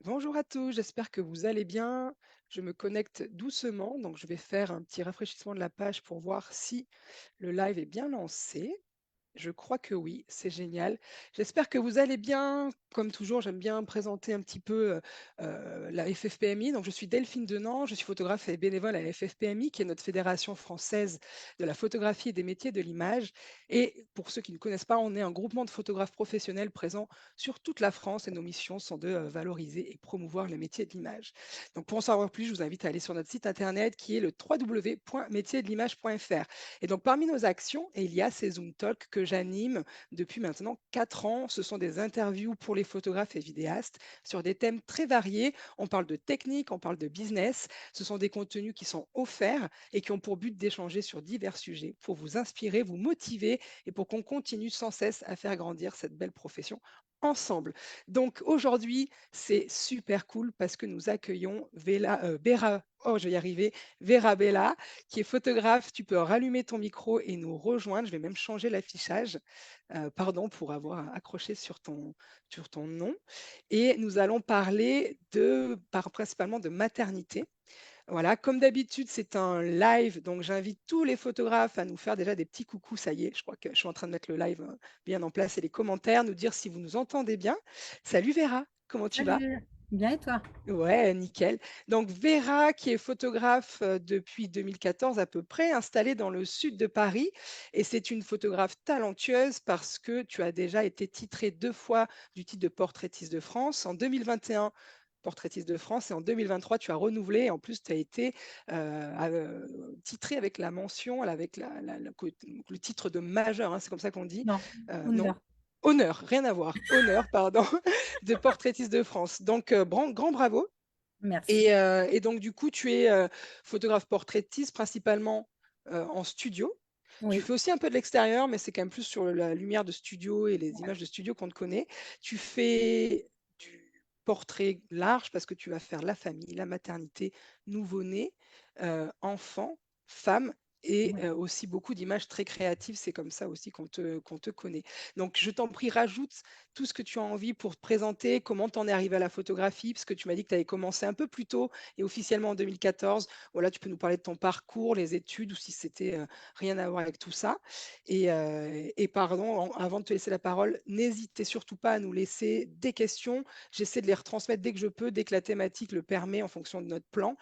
Bonjour à tous, j'espère que vous allez bien. Je me connecte doucement, donc je vais faire un petit rafraîchissement de la page pour voir si le live est bien lancé. Je crois que oui, c'est génial. J'espère que vous allez bien. Comme toujours, j'aime bien présenter un petit peu la FFPMI. Donc, je suis Delphine Denant, je suis photographe et bénévole à la FFPMI, qui est notre fédération française de la photographie et des métiers de l'image. Et pour ceux qui ne connaissent pas, on est un groupement de photographes professionnels présents sur toute la France et nos missions sont de valoriser et promouvoir les métiers de l'image. Donc, pour en savoir plus, je vous invite à aller sur notre site internet qui est le www.métiersdelimage.fr. Et donc, parmi nos actions, il y a ces Zoom Talks que j'anime depuis maintenant 4 ans. Ce sont des interviews pour les photographes et vidéastes sur des thèmes très variés. On parle de technique, on parle de business. Ce sont des contenus qui sont offerts et qui ont pour but d'échanger sur divers sujets pour vous inspirer, vous motiver et pour qu'on continue sans cesse à faire grandir cette belle profession ensemble. Donc aujourd'hui, c'est super cool parce que nous accueillons Vera, oh je vais y arriver, Vera Bella, qui est photographe. Tu peux rallumer ton micro et nous rejoindre. Je vais même changer l'affichage. Pardon pour avoir accroché sur ton nom. Et nous allons parler principalement de maternité. Voilà, comme d'habitude, c'est un live, donc j'invite tous les photographes à nous faire déjà des petits coucous. Ça y est, je crois que je suis en train de mettre le live bien en place et les commentaires, nous dire si vous nous entendez bien. Salut Vera, comment tu vas? Salut, bien et toi? Ouais, nickel. Donc Vera, qui est photographe depuis 2014 à peu près, installée dans le sud de Paris. Et c'est une photographe talentueuse parce que tu as déjà été titrée 2 fois du titre de portraitiste de France. En 2021, portraitiste de France, et en 2023, tu as renouvelé. Et en plus, tu as été titrée avec la mention, avec le titre de majeur, hein, c'est comme ça qu'on dit. Non, Non, honneur. honneur, rien à voir. Honneur, pardon, de portraitiste de France. Donc, grand bravo. Merci. Et donc, du coup, tu es photographe portraitiste principalement en studio. Tu Oui, fais aussi un peu de l'extérieur, mais c'est quand même plus sur la lumière de studio et les images de studio qu'on te connaît. Tu fais du portrait large parce que tu vas faire la famille, la maternité, nouveau-né, enfant, femme et ouais. aussi beaucoup d'images très créatives. C'est comme ça aussi qu'on te connaît. Donc, je t'en prie, rajoute tout ce que tu as envie pour te présenter, comment tu en es arrivé à la photographie, parce que tu m'as dit que tu avais commencé un peu plus tôt et officiellement en 2014. Voilà, tu peux nous parler de ton parcours, les études, ou si c'était rien à voir avec tout ça. Et pardon, avant de te laisser la parole, n'hésitez surtout pas à nous laisser des questions. J'essaie de les retransmettre dès que je peux, dès que la thématique le permet, en fonction de notre plan,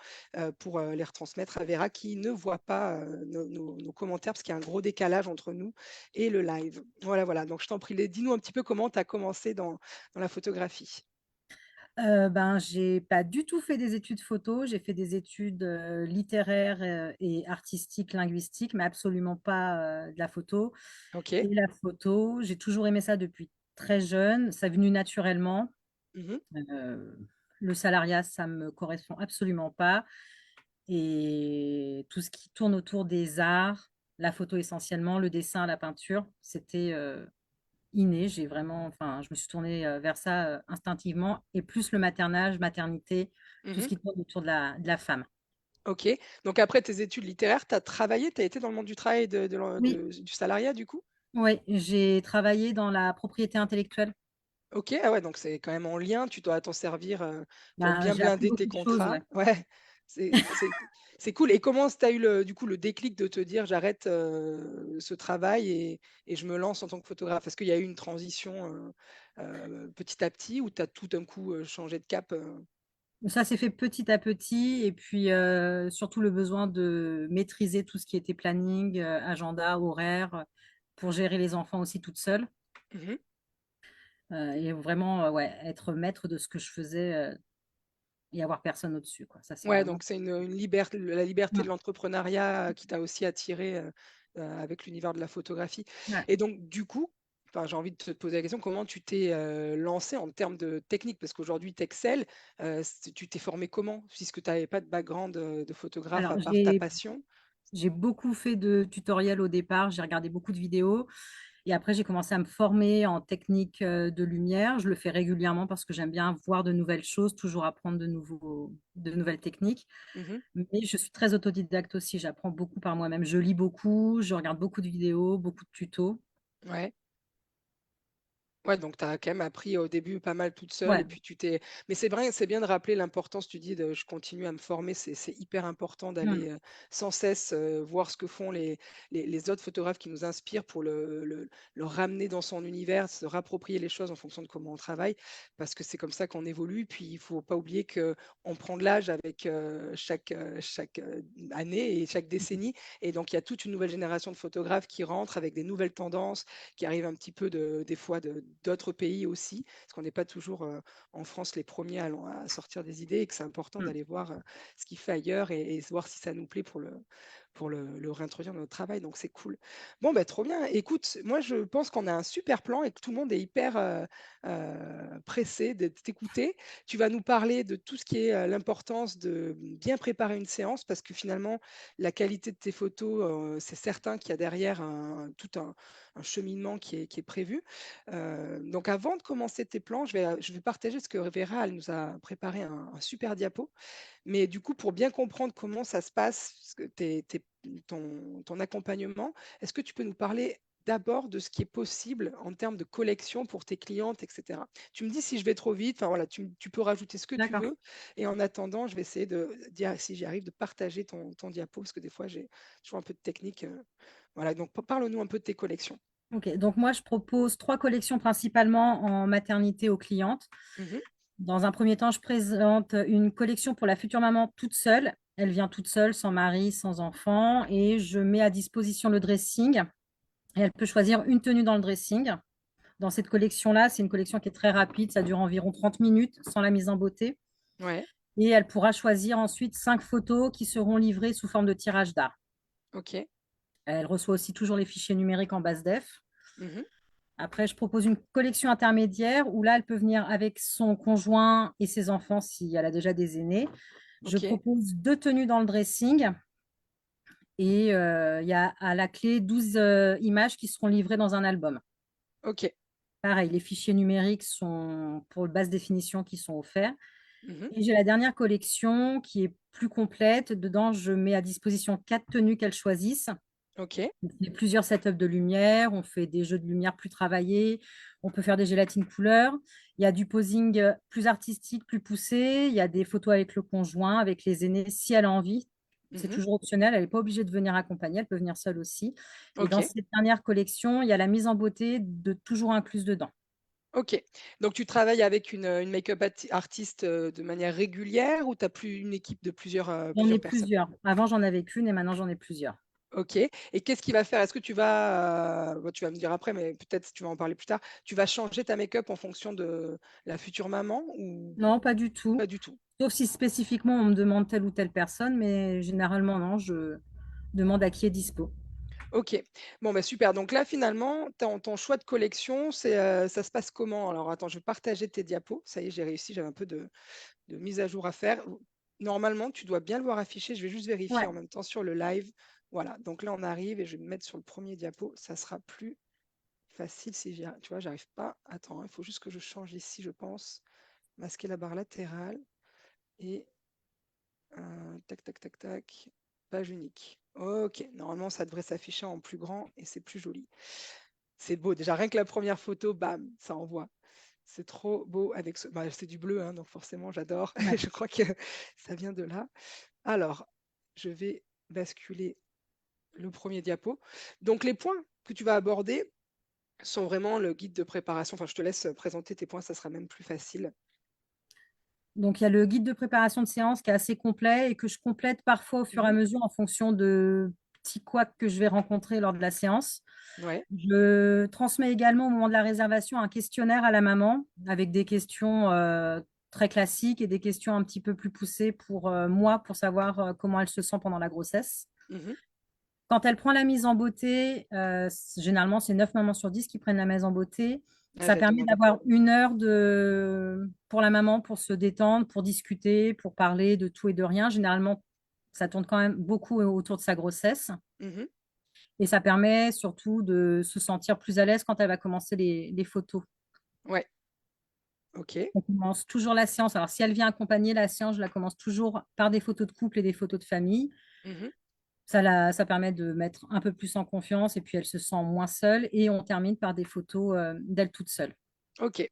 pour les retransmettre à Vera qui ne voit pas nos commentaires, parce qu'il y a un gros décalage entre nous et le live. Voilà, voilà. Donc, je t'en prie, dis-nous un petit peu comment tu as commencé dans la photographie. Ben, j'ai pas du tout fait des études photo, j'ai fait des études, littéraires, et artistiques, linguistiques, mais absolument pas, de la photo. OK. Et la photo, j'ai toujours aimé ça depuis très jeune, ça est venu naturellement. Mmh. Heu, le salariat, ça me correspond absolument pas et tout ce qui tourne autour des arts, la photo essentiellement, le dessin, la peinture, c'était, inné, j'ai vraiment enfin, je me suis tournée, vers ça, instinctivement et plus le maternage, maternité, tout ce Mmh. qui tourne autour de la femme. OK. Donc après tes études littéraires, tu as travaillé, tu as été dans le monde du travail Oui, du salariat, du coup? oui, j'ai travaillé dans la propriété intellectuelle. OK, ah ouais, donc c'est quand même en lien, tu dois t'en servir, pour Ben, bien j'ai appris blinder tes beaucoup de choses, contrats. ouais. Ouais, c'est c'est cool. Et comment tu as eu du coup, le déclic de te dire: «J'arrête, ce travail et je me lance en tant que photographe»? Est-ce qu'il y a eu une transition, petit à petit, ou tu as tout d'un coup, changé de cap, Ça s'est fait petit à petit et puis, surtout le besoin de maîtriser tout ce qui était planning, agenda, horaire, pour gérer les enfants aussi toute seule, Mmh. et vraiment, ouais, être maître de ce que je faisais, et avoir personne au-dessus, quoi. Ça, c'est Ouais, vraiment donc c'est une la liberté de mmh, l'entrepreneuriat, qui t'a aussi attiré avec l'univers de la photographie. ouais. Et donc du coup, enfin, j'ai envie de te poser la question, comment tu t'es, lancée en termes de technique? Parce qu'aujourd'hui tu excelles, tu t'es formée comment? Puisque tu avais pas de background, de photographe Alors à part ta j'ai passion? J'ai beaucoup fait de tutoriels au départ, j'ai regardé beaucoup de vidéos et après j'ai commencé à me former en technique, de lumière. Je le fais régulièrement parce que j'aime bien voir de nouvelles choses, toujours apprendre de nouvelles techniques. Mmh. Mais je suis très autodidacte aussi, j'apprends beaucoup par moi-même. Je lis beaucoup, je regarde beaucoup de vidéos, beaucoup de tutos. Ouais. Ouais, donc tu as quand même appris au début pas mal toute seule et Ouais. puis tu t'es mais c'est vrai, c'est bien de rappeler l'importance, tu dis de: «Je continue à me former», c'est hyper important Mmh. d'aller, sans cesse, voir ce que font les autres photographes qui nous inspirent pour le ramener dans son univers, se rapproprier les choses en fonction de comment on travaille. Parce que c'est comme ça qu'on évolue. Puis il faut pas oublier qu'on prend de l'âge avec, chaque année et chaque décennie et donc il y a toute une nouvelle génération de photographes qui rentrent avec des nouvelles tendances, qui arrivent un petit peu des fois d'autres pays aussi, parce qu'on n'est pas toujours en France les premiers à sortir des idées et que c'est important Mmh. d'aller voir ce qu'il fait ailleurs et voir si ça nous plaît pour le réintroduire dans notre travail. Donc c'est cool. Bon, bah, trop bien. Écoute, moi je pense qu'on a un super plan et que tout le monde est hyper pressé de t'écouter. Tu vas nous parler de tout ce qui est l'importance de bien préparer une séance parce que finalement, la qualité de tes photos, c'est certain qu'il y a derrière tout un cheminement qui est prévu. Donc avant de commencer tes plans, je vais partager ce que Vera, elle nous a préparé un super diapo. Mais du coup, pour bien comprendre comment ça se passe, ce que ton accompagnement, est-ce que tu peux nous parler d'abord de ce qui est possible en termes de collection pour tes clientes, et cetera? Tu me dis si je vais trop vite, enfin voilà, tu peux rajouter ce que tu D'accord. veux et en attendant, je vais essayer de dire si j'y arrive, de partager ton diapo parce que des fois, j'ai toujours un peu de technique, voilà, donc parle-nous un peu de tes collections. OK, donc moi, je propose 3 collections principalement en maternité aux clientes. Mmh. Dans un premier temps, je présente une collection pour la future maman toute seule. Elle vient toute seule, sans mari, sans enfant et je mets à disposition le dressing et elle peut choisir une tenue dans le dressing. Dans cette collection-là, c'est une collection qui est très rapide, ça dure environ 30 minutes sans la mise en beauté Ouais, et elle pourra choisir ensuite 5 photos qui seront livrées sous forme de tirage d'art. OK. Elle reçoit aussi toujours les fichiers numériques en base def. Mmh. Après, je propose une collection intermédiaire où là, elle peut venir avec son conjoint et ses enfants si elle a déjà des aînés. Je OK, propose 2 tenues dans le dressing et il y a à la clé 12 images qui seront livrées dans un album. OK. Pareil, les fichiers numériques sont pour basse définition qui sont offerts Mmh. et j'ai la dernière collection qui est plus complète. Dedans, je mets à disposition 4 tenues qu'elles choisissent. OK. On fait plusieurs setups de lumière, on fait des jeux de lumière plus travaillés, on peut faire des gélatines couleurs. Il y a du posing plus artistique, plus poussé. Il y a des photos avec le conjoint, avec les aînés, si elle a envie. C'est Mmh. toujours optionnel, elle n'est pas obligée de venir accompagner, elle peut venir seule aussi. Et dans OK. cette dernière collection, il y a la mise en beauté de toujours incluse dedans. OK. Donc tu travailles avec une make-up artiste, de manière régulière ou tu as plus une équipe de J'en ai plusieurs personnes? plusieurs. Avant, j'en avais qu'une et maintenant, j'en ai plusieurs. OK et qu'est-ce qui va faire? Est-ce que tu vas, bon tu vas me dire après, mais peut-être tu vas en parler plus tard. Tu vas changer ta make-up en fonction de la future maman ou Non, pas du tout. pas du tout? Sauf si spécifiquement on me demande telle ou telle personne, mais généralement non, je demande à qui est dispo. OK. Bon, bah, super. Donc là, finalement, ton choix de collection, ça se passe comment? Alors attends, je vais partager tes diapos. Ça y est, j'ai réussi, j'avais un peu de mise à jour à faire. Normalement, tu dois bien le voir affiché. Je vais juste vérifier Ouais. en même temps sur le live. Voilà, donc là, on arrive et je vais me mettre sur le premier diapo. Ça sera plus facile si tu vois, j'arrive pas. Attends, il faut juste que je change ici, je pense. Masquer la barre latérale et tac, tac, tac, tac. Page unique. Ok, normalement, ça devrait s'afficher en plus grand et c'est plus joli. C'est beau. Déjà, rien que la première photo, bam, ça envoie. C'est trop beau avec ce. Bah, c'est du bleu, hein, donc forcément, j'adore. Ouais. Je crois que ça vient de là. Alors, je vais basculer le premier diapo. Donc, les points que tu vas aborder sont vraiment le guide de préparation. Enfin, je te laisse présenter tes points, ça sera même plus facile. Donc, il y a le guide de préparation de séance qui est assez complet et que je complète parfois au fur et à Mhm. mesure en fonction de petits couacs que je vais rencontrer lors de la séance. Ouais. Je transmets également au moment de la réservation un questionnaire à la maman avec des questions très classiques et des questions un petit peu plus poussées pour moi, pour savoir comment elle se sent pendant la grossesse. Mhm. Quand elle prend la mise en beauté, généralement, c'est 9 mamans sur 10 qui prennent la mise en beauté. Ah, Ça j'allais te permet demander. d'avoir 1 heure pour la maman, pour se détendre, pour discuter, pour parler de tout et de rien. Généralement, ça tourne quand même beaucoup autour de sa grossesse. Mhm. Et ça permet surtout de se sentir plus à l'aise quand elle va commencer les photos. Ouais. Ok. On commence toujours la séance. Alors, si elle vient accompagner la séance, je la commence toujours par des photos de couple et des photos de famille. Mhm. Ça permet de mettre un peu plus en confiance et puis elle se sent moins seule et on termine par des photos d'elle toute seule. OK.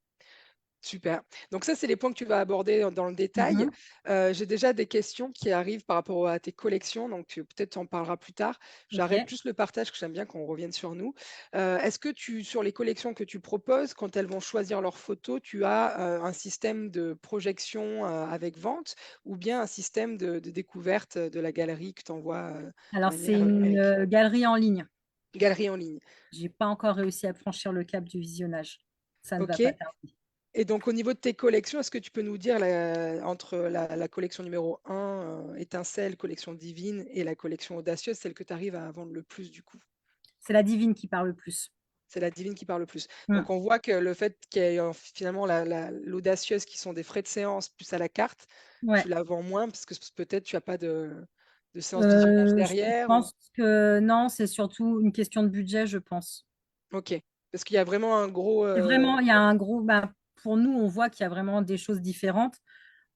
Super. Donc ça, c'est les points que tu vas aborder dans le détail. Mmh. J'ai déjà des questions qui arrivent par rapport à tes collections, donc peut-être tu en parleras plus tard. J'arrête OK. juste le partage, que j'aime bien qu'on revienne sur nous. Est-ce que sur les collections que tu proposes, quand elles vont choisir leurs photos, tu as, un système de projection, avec vente ou bien un système de découverte, de la galerie que tu envoies, de Alors c'est manière, une, numérique? galerie en ligne. Galerie en ligne. J'ai pas encore réussi à franchir le cap du visionnage. Ça ne va pas OK. tarder. Et donc au niveau de tes collections, est-ce que tu peux nous dire entre la collection numéro 1, Étincelle, collection Divine et la collection Audacieuse, celle que tu arrives à vendre le plus du coup? C'est la divine qui parle le plus. C'est la Divine qui parle le plus. Mmh. Donc on voit que le fait qu'il y ait, finalement l'Audacieuse qui sont des frais de séance plus à la carte, tu Ouais. la vends moins parce que peut-être tu as pas de séance de visionnage Je derrière ou? pense que non, c'est surtout une question de budget, je pense. OK. Parce qu'il y a vraiment un gros, C'est vraiment il y a un gros pour nous, on voit qu'il y a vraiment des choses différentes.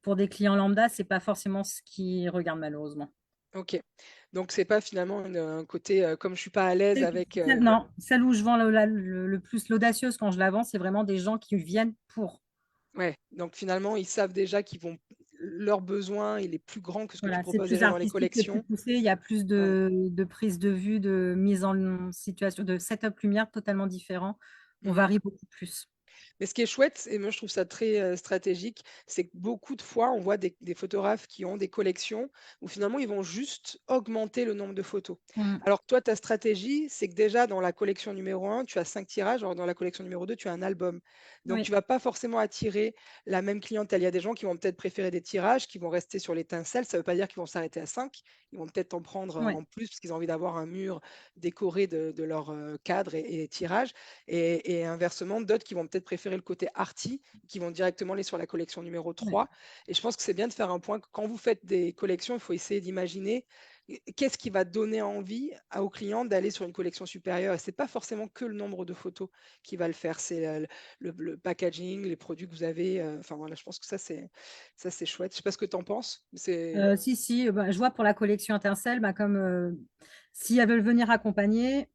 Pour des clients lambda, c'est pas forcément ce qu'ils regardent malheureusement. OK. Donc c'est pas finalement un côté, comme je suis pas à l'aise Celle avec, non, celle où je vends le plus l'audacieuse quand je la vends, c'est vraiment des gens qui viennent pour. ouais, donc finalement, ils savent déjà qu'ils vont leur besoin, il est plus grand que ce que tu Voilà, c'est proposes plus déjà dans les artistique, c'est plus collections. poussé, il y a plus Ouais. de prise de vue, de mise en situation, de setup lumière totalement différent. On Mmh. varie beaucoup plus. Mais ce qui est chouette et moi je trouve ça très, stratégique, c'est que beaucoup de fois, on voit des photographes qui ont des collections où finalement ils vont juste augmenter le nombre de photos. Mmh. Alors que toi, ta stratégie, c'est que déjà dans la collection numéro 1, tu as 5 tirages, alors dans la collection numéro 2, tu as un album. Donc tu Oui, vas pas forcément attirer la même clientèle. Il y a des gens qui vont peut-être préférer des tirages, qui vont rester sur l'étincelle, ça veut pas dire qu'ils vont s'arrêter à 5. Ils vont peut-être en prendre, ouais, en plus parce qu'ils ont envie d'avoir un mur décoré de leur, cadre et tirages. Et inversement, d'autres qui vont peut-être préférer le côté arty, qui vont directement aller sur la collection numéro ouais. 3. Et je pense que c'est bien de faire un point que quand vous faites des collections, il faut essayer d'imaginer qu'est-ce qui va donner envie aux clients d'aller sur une collection supérieure. Et c'est pas forcément que le nombre de photos qui va le faire, c'est le packaging, les produits que vous avez. Enfin voilà, je pense que ça c'est chouette. Je sais pas ce que tu en penses. C'est Si, si, je vois pour la collection Étincelle, comme, si elles veulent venir accompagner,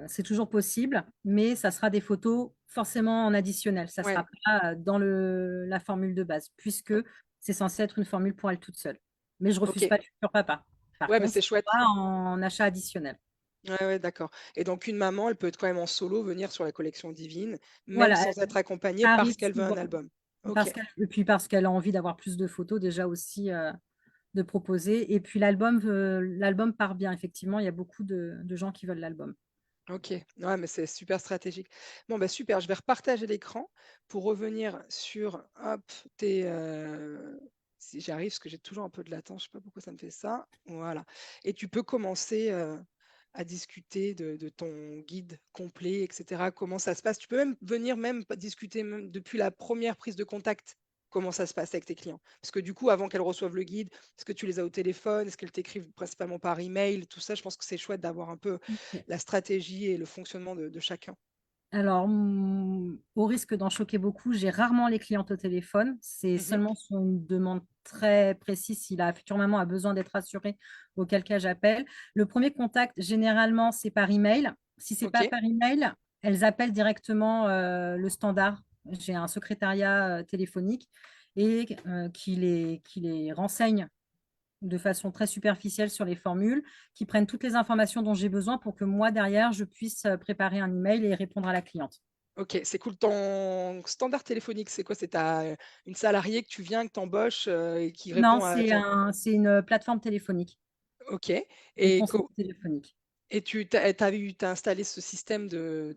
c'est toujours possible, mais ça sera des photos forcément en additionnel. Ça ouais, sera pas, dans la formule de base, puisque c'est censé être une formule pour elle toute seule. Mais je refuse ok. pas le futur papa. Par Ouais, bah contre, c'est ça chouette. sera en achat additionnel. Ouais, ouais, d'accord. Et donc une maman, elle peut être quand même en solo, venir sur la collection Divine, même Voilà, sans être accompagnée ça parce arrive qu'elle veut un souvent album. OK, parce qu'elle et puis parce qu'elle a envie d'avoir plus de photos déjà aussi, de proposer et puis l'album part bien effectivement, il y a beaucoup de gens qui veulent l'album. OK. Ouais, mais c'est super stratégique. Bon, bah, super, je vais repartager l'écran pour revenir sur, hop, tes, si j'y arrive, parce que j'ai toujours un peu de latence, je sais pas pourquoi ça me fait ça. Voilà. Et tu peux commencer, à discuter de ton guide complet, et cetera. Comment ça se passe? Tu peux même venir discuter même depuis la première prise de contact, comment ça se passe avec tes clients. Parce que du coup, avant qu'elles reçoivent le guide, est-ce que tu les as au téléphone? Est-ce qu'elles t'écrivent principalement par email? Tout ça, je pense que c'est chouette d'avoir un peu OK. la stratégie et le fonctionnement de chacun. Alors, au risque d'en choquer beaucoup, j'ai rarement les clientes au téléphone. C'est Mmh. seulement sur une demande très précise, si la future maman a besoin d'être rassurée, auquel cas j'appelle. Le premier contact, généralement, c'est par email. Si c'est pas OK, par email, elles appellent directement, le standard. J'ai un secrétariat, téléphonique et qui les renseigne de façon très superficielle sur les formules, qui prennent toutes les informations dont j'ai besoin pour que moi, derrière, je puisse préparer un email et répondre à la cliente. OK, c'est cool. Ton standard téléphonique, c'est quoi? C'est une salariée que tu viens, que tu embauches, et qui Non, répond à ton c'est une plateforme téléphonique, OK de et conseil co téléphonique. et tu as installé ce système de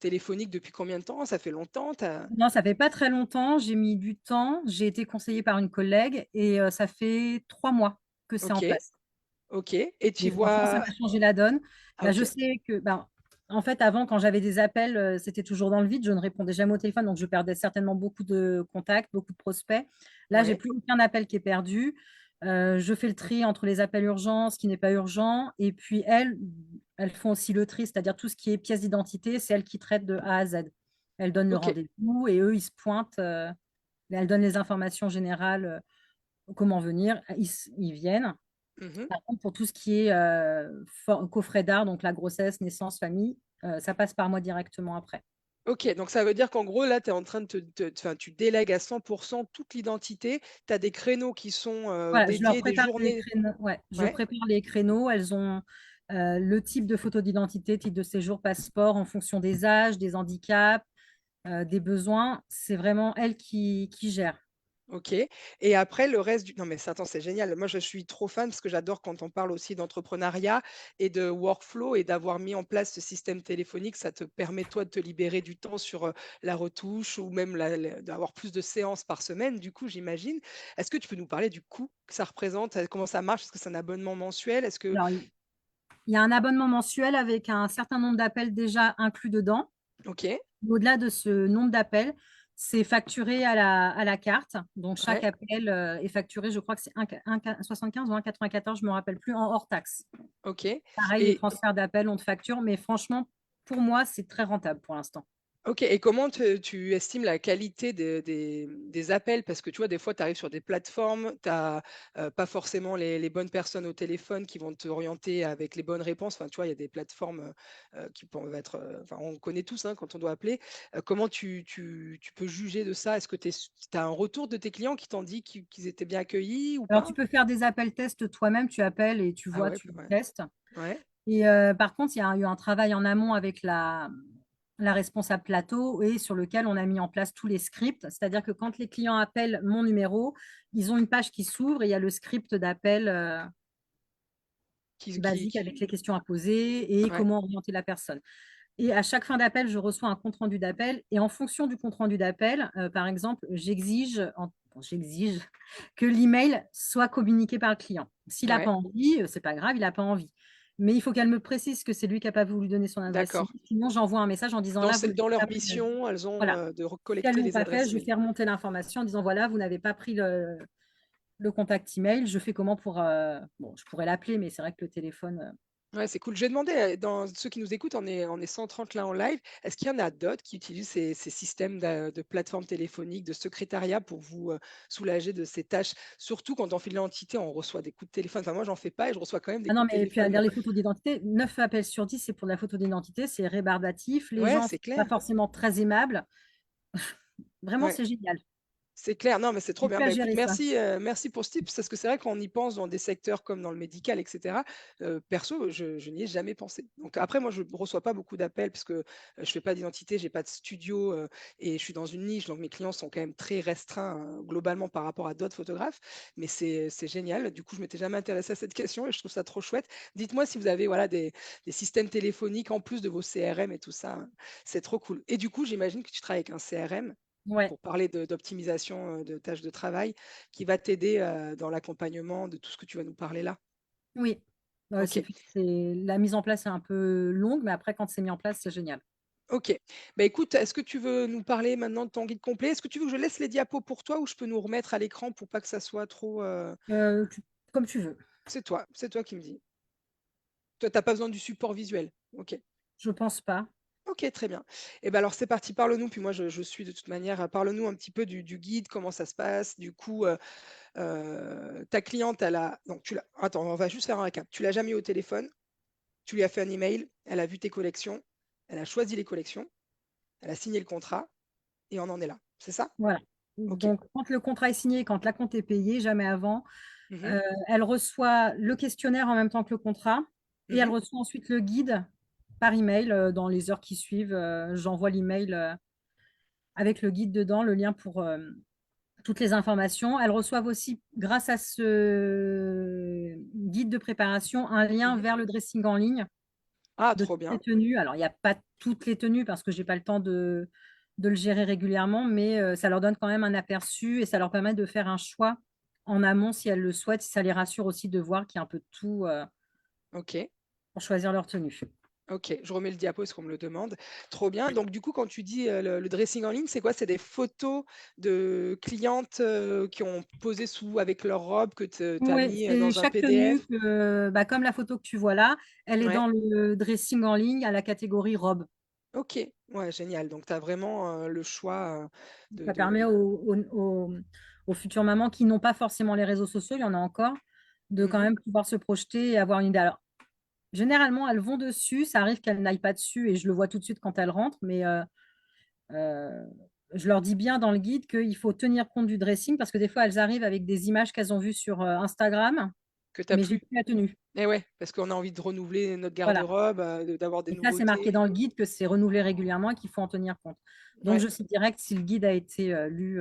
téléphonique depuis combien de temps? Ça fait longtemps? Tu Non, ça fait pas très longtemps, j'ai mis du temps, j'ai été conseillée par une collègue et ça fait 3 mois que c'est en OK, place. OK et tu Et franchement, ça vois m'a changé la donne. ah Je OK, sais que, en fait, avant, quand j'avais des appels, c'était toujours dans le vide. Je ne répondais jamais au téléphone, donc je perdais certainement beaucoup de contacts, beaucoup de prospects. Là, j'ai ouais, plus aucun appel qui est perdu. Je fais le tri entre les appels urgents, ce qui n'est pas urgent. Et puis, elles font aussi le tri, c'est-à-dire tout ce qui est pièce d'identité, c'est elles qui traitent de A à Z. Elles donnent le OK. rendez-vous et eux, ils se pointent. Elles donnent les informations générales, comment venir. Ils viennent. Mmh. Par contre, pour tout ce qui est, coffret d'art, donc la grossesse, naissance, famille, ça passe par moi directement après. OK, donc ça veut dire qu'en gros, là, tu es en train de enfin, tu délègues à 100 toute l'identité. Tu as des créneaux qui sont, Voilà, je leur dédiés, des prépare les journées créneaux, ouais, je ouais? prépare les créneaux. Elles ont, le type de photo d'identité, type de séjour, passeport en fonction des âges, des handicaps, des besoins. C'est vraiment elles qui gèrent. OK et après le reste du non mais ça attends, c'est génial. Moi, je suis trop fan parce que j'adore quand on parle aussi d'entrepreneuriat et de workflow et d'avoir mis en place ce système téléphonique. Ça te permet, toi, de te libérer du temps sur, la retouche ou même d'avoir plus de séances par semaine, du coup, j'imagine. Est-ce que tu peux nous parler du coût que ça représente? Comment ça marche? Est-ce que c'est un abonnement mensuel? Est-ce que Alors, il y a un abonnement mensuel avec un certain nombre d'appels déjà inclus dedans. OK, Au-delà de ce nombre d'appels, c'est facturé à la carte. Donc, chaque ouais, appel est facturé, je crois que c'est 1,75 ou 1,94, je ne me rappelle plus, en hors taxe. OK Pareil, les et transferts d'appels, on te facture, mais franchement, pour moi, c'est très rentable pour l'instant. OK et comment te tu estimes la qualité des appels? Parce que tu vois, des fois, tu arrives sur des plateformes, tu as, pas forcément les bonnes personnes au téléphone qui vont t'orienter avec les bonnes réponses. Enfin, tu vois, il y a des plateformes, qui peuvent être, enfin, on connaît tous, hein, quand on doit appeler. Comment tu peux juger de ça? Est-ce que tu as un retour de tes clients qui t'ont dit qu'ils étaient bien accueillis ou Alors, pas? tu peux faire des appels tests toi-même, tu appelles et tu Ah vois, ouais, tu ouais, testes. ouais. Et par contre, il y a eu un travail en amont avec la responsable plateau et sur lequel on a mis en place tous les scripts. C'est-à-dire que quand les clients appellent mon numéro, ils ont une page qui s'ouvre et il y a le script d'appel basique Qui avec les questions à poser et ouais, comment orienter la personne. Et à chaque fin d'appel, je reçois un compte-rendu d'appel. Et en fonction du compte-rendu d'appel, par exemple, j'exige que l'email soit communiqué par le client. S'il n'a pas ouais, envie, c'est pas grave, il n'a pas envie. Mais il faut qu'elle me précise que c'est lui qui n'a pas voulu donner son adresse d'accord. email. Sinon, j'envoie un message en disant là, vous Dans n'avez leur pas pris mission, elles ont, voilà. de Si elles recollecter ne l'ont les pas fait, adresses je email. fais remonter l'information en disant voilà, vous n'avez pas pris le contact email. Je fais comment pour. Bon, je pourrais l'appeler, mais c'est vrai que le téléphone. Ouais, c'est cool. Je vais demander, dans ceux qui nous écoutent, on est 130 là en live. Est-ce qu'il y en a d'autres qui utilisent ces systèmes de plateforme téléphonique, de secrétariat pour vous, soulager de ces tâches? Surtout quand on fait de l'identité, on reçoit des coups de téléphone. Enfin, moi, j'en fais pas et je reçois quand même des Ah non, coups de mais puis à téléphone. lire les photos d'identité, 9 appels sur 10, c'est pour de la photo d'identité, c'est rébarbatif. Les Ouais, gens c'est sont pas clair. forcément très aimables. Vraiment, Ouais. c'est génial. C'est clair, non, mais c'est trop J'ai bien. plus à Bah, écoute, gérer ça. merci pour ce tips parce que c'est vrai qu'on y pense dans des secteurs comme dans le médical et cetera. Perso, je n'y ai jamais pensé. Donc après, moi, je ne reçois pas beaucoup d'appels parce que, je fais pas d'identité, j'ai pas de studio, et je suis dans une niche, donc mes clients sont quand même très restreints, globalement par rapport à d'autres photographes. Mais c'est génial. Du coup, je m'étais jamais intéressée à cette question et je trouve ça trop chouette. Dites-moi si vous avez, voilà, des systèmes téléphoniques en plus de vos CRM et tout ça, hein. C'est trop cool. Et du coup, j'imagine que tu travailles avec un CRM? Ouais, Pour parler d'optimisation, de tâches de travail, qui va t'aider, dans l'accompagnement de tout ce que tu vas nous parler là? oui. OK, La mise en place est un peu longue, mais après, quand c'est mis en place, c'est génial. OK. Bah, écoute, est-ce que tu veux nous parler maintenant de ton guide complet? Est-ce que tu veux que je laisse les diapos pour toi ou je peux nous remettre à l'écran pour pas que ça soit trop, Comme tu veux. c'est toi qui me dis. Toi, tu as pas besoin du support visuel? OK. Je pense pas. OK, très bien. Et ben alors c'est parti, parle-nous, puis moi je suis de toute manière, parle-nous un petit peu du guide, comment ça se passe? Du coup, ta cliente, elle a donc tu l'as attends, on va juste faire un récap. Tu l'as jamais eu au téléphone, tu lui as fait un email, elle a vu tes collections, elle a choisi les collections, elle a signé le contrat et on en est là. C'est ça? Voilà. OK. Donc, quand le contrat est signé, quand la compte est payée, jamais avant, Mmh. elle reçoit le questionnaire en même temps que le contrat et elle Mmh. reçoit ensuite le guide par email dans les heures qui suivent. J'envoie l'email avec le guide dedans, le lien pour toutes les informations. Elles reçoivent aussi, grâce à ce guide de préparation, un lien Mmh. vers le dressing en ligne Ah, de trop toutes les bien. tenues. Alors, il n'y a pas toutes les tenues parce que j'ai pas le temps de le gérer régulièrement, mais ça leur donne quand même un aperçu et ça leur permet de faire un choix en amont si elles le souhaitent, si ça les rassure aussi de voir qu'il y a un peu de tout OK. pour choisir leur tenue. OK, je remets le diapo parce qu'on me le demande. Trop bien. Donc du coup, quand tu dis, le dressing en ligne, c'est quoi? C'est des photos de clientes, qui ont posé sous avec leur robe que tu as Oui, mis, c'est dans un chaque tenue PDF? bah, comme la photo que tu vois là, elle est Ouais. dans le dressing en ligne à la catégorie robe. OK. Ouais, génial. Donc tu as vraiment, le choix, Ça de permet aux futures mamans qui n'ont pas forcément les réseaux sociaux, il y en a encore, de quand mmh. même pouvoir se projeter et avoir une idée. Alors, généralement, elles vont dessus, ça arrive qu'elles n'aillent pas dessus et je le vois tout de suite quand elles rentrent, mais Euh, je leur dis bien dans le guide qu'il faut tenir compte du dressing parce que des fois, elles arrivent avec des images qu'elles ont vues sur Instagram, Que tu as mais j'ai plus. plus la tenue. Et ouais, parce qu'on a envie de renouveler notre Voilà. garde-robe, d'avoir des Et ça, c'est marqué nouveautés. dans le guide que c'est renouvelé régulièrement et qu'il faut en tenir compte. Donc, Ouais, je sais direct si le guide a été lu.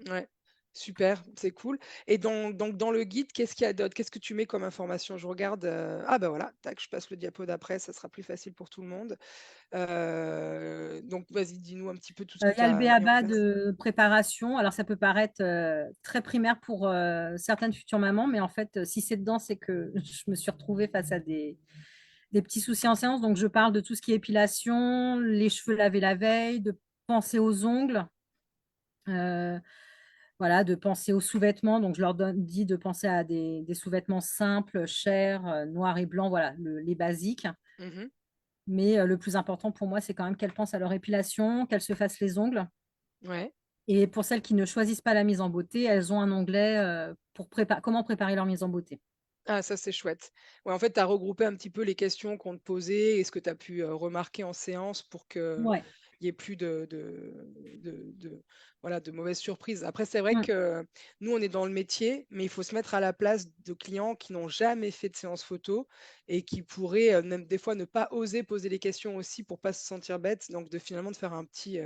ouais. Super, c'est cool. Et donc dans le guide, qu'est-ce qu'il y a d'autre? Qu'est-ce que tu mets comme information? Je regarde, ah bah voilà, tac, je passe le diapo d'après, ça sera plus facile pour tout le monde. Donc vas-y, dis-nous un petit peu tout ce que Il y tu a le as mis en b.a.-ba place. de préparation. Alors, ça peut paraître très primaire pour certaines futures mamans, mais en fait, si c'est dedans, c'est que je me suis retrouvée face à des petits soucis en séance. Donc, je parle de tout ce qui est épilation, les cheveux lavés la veille, de penser aux ongles, euh, voilà, de penser aux sous-vêtements. Donc, je leur dis de penser à des sous-vêtements simples, chers, noirs et blancs, voilà, les basiques. Mmh. Mais le plus important pour moi, c'est quand même qu'elles pensent à leur épilation, qu'elles se fassent les ongles. Ouais. Et pour celles qui ne choisissent pas la mise en beauté, elles ont un onglet pour comment préparer leur mise en beauté. Ah ça, c'est chouette. Ouais, en fait, tu as regroupé un petit peu les questions qu'on te posait et ce que tu as pu, remarquer en séance pour qu'il Ouais. y ait plus voilà, de mauvaises surprises. Après, c'est vrai Mm. que nous, on est dans le métier, mais il faut se mettre à la place de clients qui n'ont jamais fait de séance photo et qui pourraient, même des fois ne pas oser poser les questions aussi pour pas se sentir bêtes. Donc finalement de faire un petit,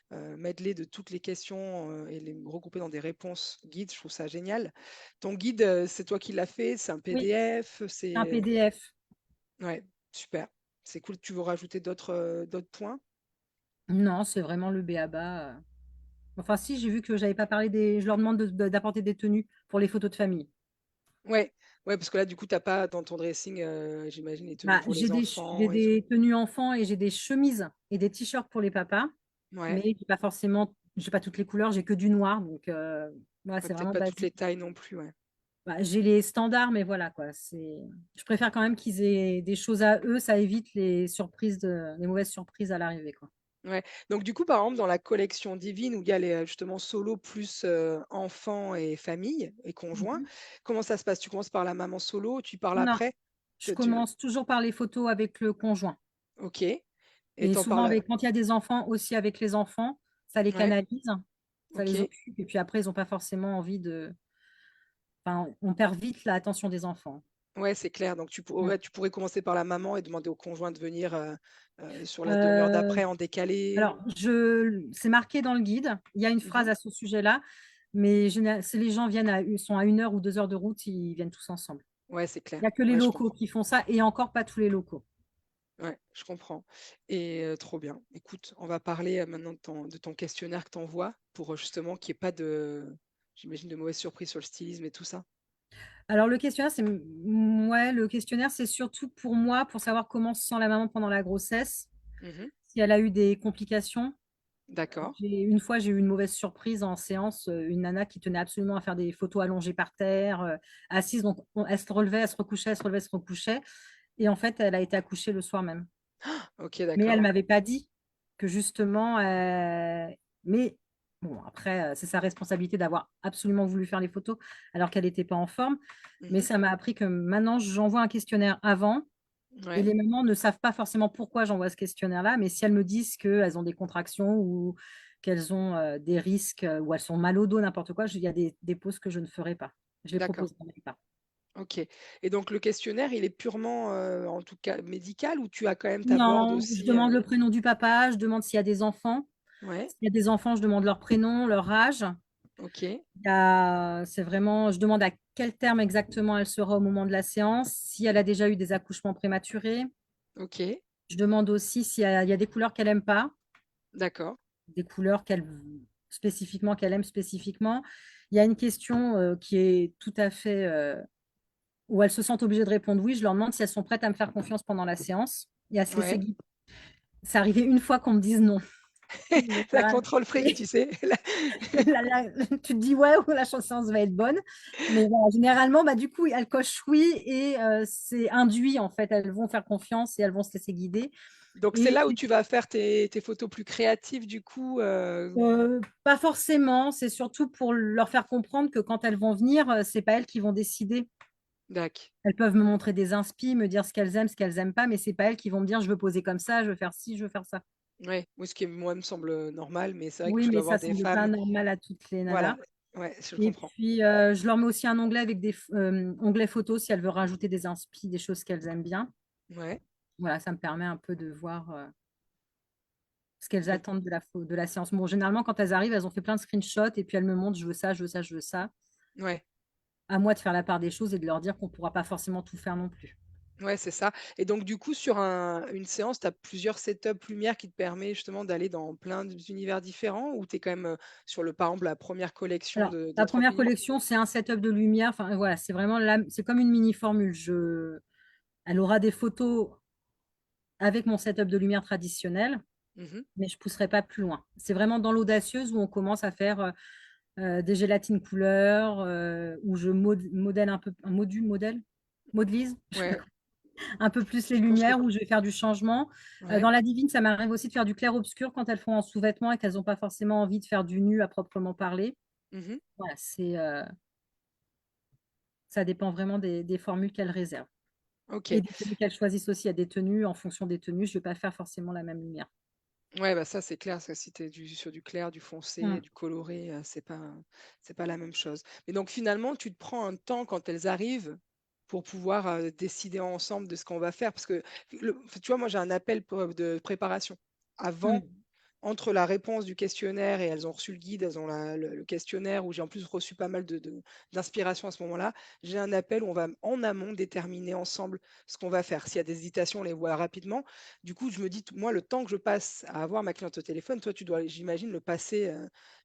medley de toutes les questions, et les regrouper dans des réponses guides, je trouve ça génial. Ton guide, c'est toi qui l'as fait? C'est un Oui, PDF? c'est un PDF. Ouais, super. C'est cool. Tu veux rajouter d'autres points? Non, c'est vraiment le b.a.-ba. Enfin, si, j'ai vu que j'avais pas parlé des. Je leur demande d'apporter des tenues pour les photos de famille. Ouais, ouais, parce que là, du coup, tu as pas dans ton dressing, j'imagine les tenues Bah, pour les j'ai enfants et tout. des tenues enfants et j'ai des chemises et des t-shirts pour les papas. Ouais, Mais j'ai pas toutes les couleurs, j'ai que du noir. Donc, voilà, ouais, c'est peut-être vraiment pas toutes basique. les tailles non plus, ouais. Bah, j'ai les standards, mais voilà, quoi. Je préfère quand même qu'ils aient des choses à eux, ça évite les mauvaises surprises à l'arrivée, quoi. Ouais. Donc du coup, par exemple, dans la collection Divine où il y a les, justement solo plus, enfants et famille et conjoint, Mhm. comment ça se passe? Tu commences par la maman solo, tu parles Non, après? je Tu tu commence toujours par les photos avec le conjoint. OK, et Et tu en souvent, parles quand il y a des enfants, aussi avec les enfants, ça les ouais, canalise, ça les OK. occupe. Et puis après, ils n'ont pas forcément envie de. Enfin, on perd vite l'attention des enfants. Ouais, c'est clair. Donc Mm. ouais, tu pourrais commencer par la maman et demander au conjoint de venir, sur la demi-heure Euh, d'après en décalé. alors, c'est marqué dans le guide. Il y a une phrase Mmh. à ce sujet-là, mais si les gens sont à 1 heure ou 2 heures de route, ils viennent tous ensemble. Ouais, c'est Il n'y clair. a que les Ouais, je locaux comprends. qui font ça, et encore pas tous les locaux. Ouais, je comprends, et trop bien. Écoute, on va parler, maintenant de ton questionnaire que tu envoies pour, justement qu'il y ait pas j'imagine de mauvaises surprises sur le stylisme et tout ça? Alors, le questionnaire, c'est surtout pour moi, pour savoir comment se sent la maman pendant la grossesse, Mmh. si elle a eu des complications. D'accord. Une fois, j'ai eu une mauvaise surprise en séance, une nana qui tenait absolument à faire des photos allongées par terre, assise. Donc, elle se relevait, elle se recouchait, elle se relevait, elle se recouchait. Et en fait, elle a été accouchée le soir même. OK, Mais elle d'accord. m'avait pas dit que justement. Mais bon, après, c'est sa responsabilité d'avoir absolument voulu faire les photos alors qu'elle n'était pas en forme. Mais Mmh. ça m'a appris que maintenant, j'envoie un questionnaire avant. Et Ouais, les mamans ne savent pas forcément pourquoi j'envoie ce questionnaire-là, mais si elles me disent qu'elles ont des contractions ou qu'elles ont des risques ou elles sont mal au dos, n'importe quoi, il y a des pauses que je ne ferai pas. Je les d'accord. propose même pas. OK, et donc le questionnaire, il est purement, en tout cas médical, ou tu as quand même ta board Non, je aussi, demande le prénom du papa, je demande s'il y a des enfants. Ouais, S'il y a des enfants, je demande leur prénom, leur âge. OK, C'est vraiment, je demande à quel terme exactement elle sera au moment de la séance, si elle a déjà eu des accouchements prématurés. OK, Je demande aussi il y a des couleurs qu'elle n'aime pas, d'accord. des couleurs qu'elle aime spécifiquement. Il y a une question qui est tout à fait où elles se sentent obligées de répondre oui. Je leur demande si elles sont prêtes à me faire confiance pendant la séance et à se laisser Ouais. guider. C'est arrivé une fois qu'on me dise non. La contrôle freak, tu sais? Tu te dis ouais, la séance va être bonne. Mais voilà, généralement, bah, du coup, elles cochent oui et c'est induit en fait. Elles vont faire confiance et elles vont se laisser guider. Donc c'est Et là où tu vas faire tes photos plus créatives du coup, pas forcément, c'est surtout pour leur faire comprendre que quand elles vont venir, c'est pas elles qui vont décider. Dac. Elles peuvent me montrer des inspi, me dire ce qu'elles aiment pas, mais c'est pas elles qui vont me dire je veux poser comme ça, je veux faire ci, je veux faire ça. Ouais, oui, ce qui, moi, me semble normal, mais c'est vrai que Oui, tu dois mais avoir ça des semble pas femmes. normal à toutes les nanas. Voilà, ouais, je le Et comprends. puis, je leur mets aussi un onglet avec onglets photos si elles veulent rajouter des inspi, des choses qu'elles aiment bien. Ouais, Voilà, ça me permet un peu de voir, ce qu'elles donc attendent de la séance. Bon, généralement, quand elles arrivent, elles ont fait plein de screenshots et puis elles me montrent: «Je veux ça, je veux ça, je veux ça». ouais. À moi de faire la part des choses et de leur dire qu'on pourra pas forcément tout faire non plus. Ouais, c'est ça. Et donc du coup, sur une séance, tu as plusieurs setups lumière qui te permet justement d'aller dans plein d'univers différents, ou tu es quand même, sur par exemple, la première collection Alors, de la 30 première millions? collection, c'est un setup de lumière, enfin, voilà, c'est vraiment c'est comme une mini formule. Elle aura des photos avec mon setup de lumière traditionnel, Mmh. mais je pousserai pas plus loin. C'est vraiment dans l'audacieuse où on commence à faire, des gélatines couleurs, où je modèle un peu, modelise Ouais, un peu plus les je pense que lumières, où je vais faire du changement. ouais. Dans la divine, ça m'arrive aussi de faire du clair-obscur quand elles font en sous-vêtements et qu'elles n'ont pas forcément envie de faire du nu à proprement parler. Mmh. Voilà, ça dépend vraiment des formules qu'elles réservent et OK. des tenues qu'elles choisissent aussi. Il y a des tenues, en fonction des tenues, je ne vais pas faire forcément la même lumière. Ouais, bah, ça, c'est clair, ça, si tu es sur du clair, du foncé, Mmh. du coloré, c'est pas la même chose. Mais donc finalement, tu te prends un temps quand elles arrivent pour pouvoir, décider ensemble de ce qu'on va faire? Parce que tu vois, moi, j'ai un appel de préparation. Avant, Mmh. entre la réponse du questionnaire, et elles ont reçu le guide, elles ont le questionnaire, où j'ai en plus reçu pas mal d'inspiration à ce moment-là. J'ai un appel où on va en amont déterminer ensemble ce qu'on va faire. S'il y a des hésitations, on les voit rapidement. Du coup, je me dis, moi, le temps que je passe à avoir ma cliente au téléphone, toi, tu dois, j'imagine, le passer,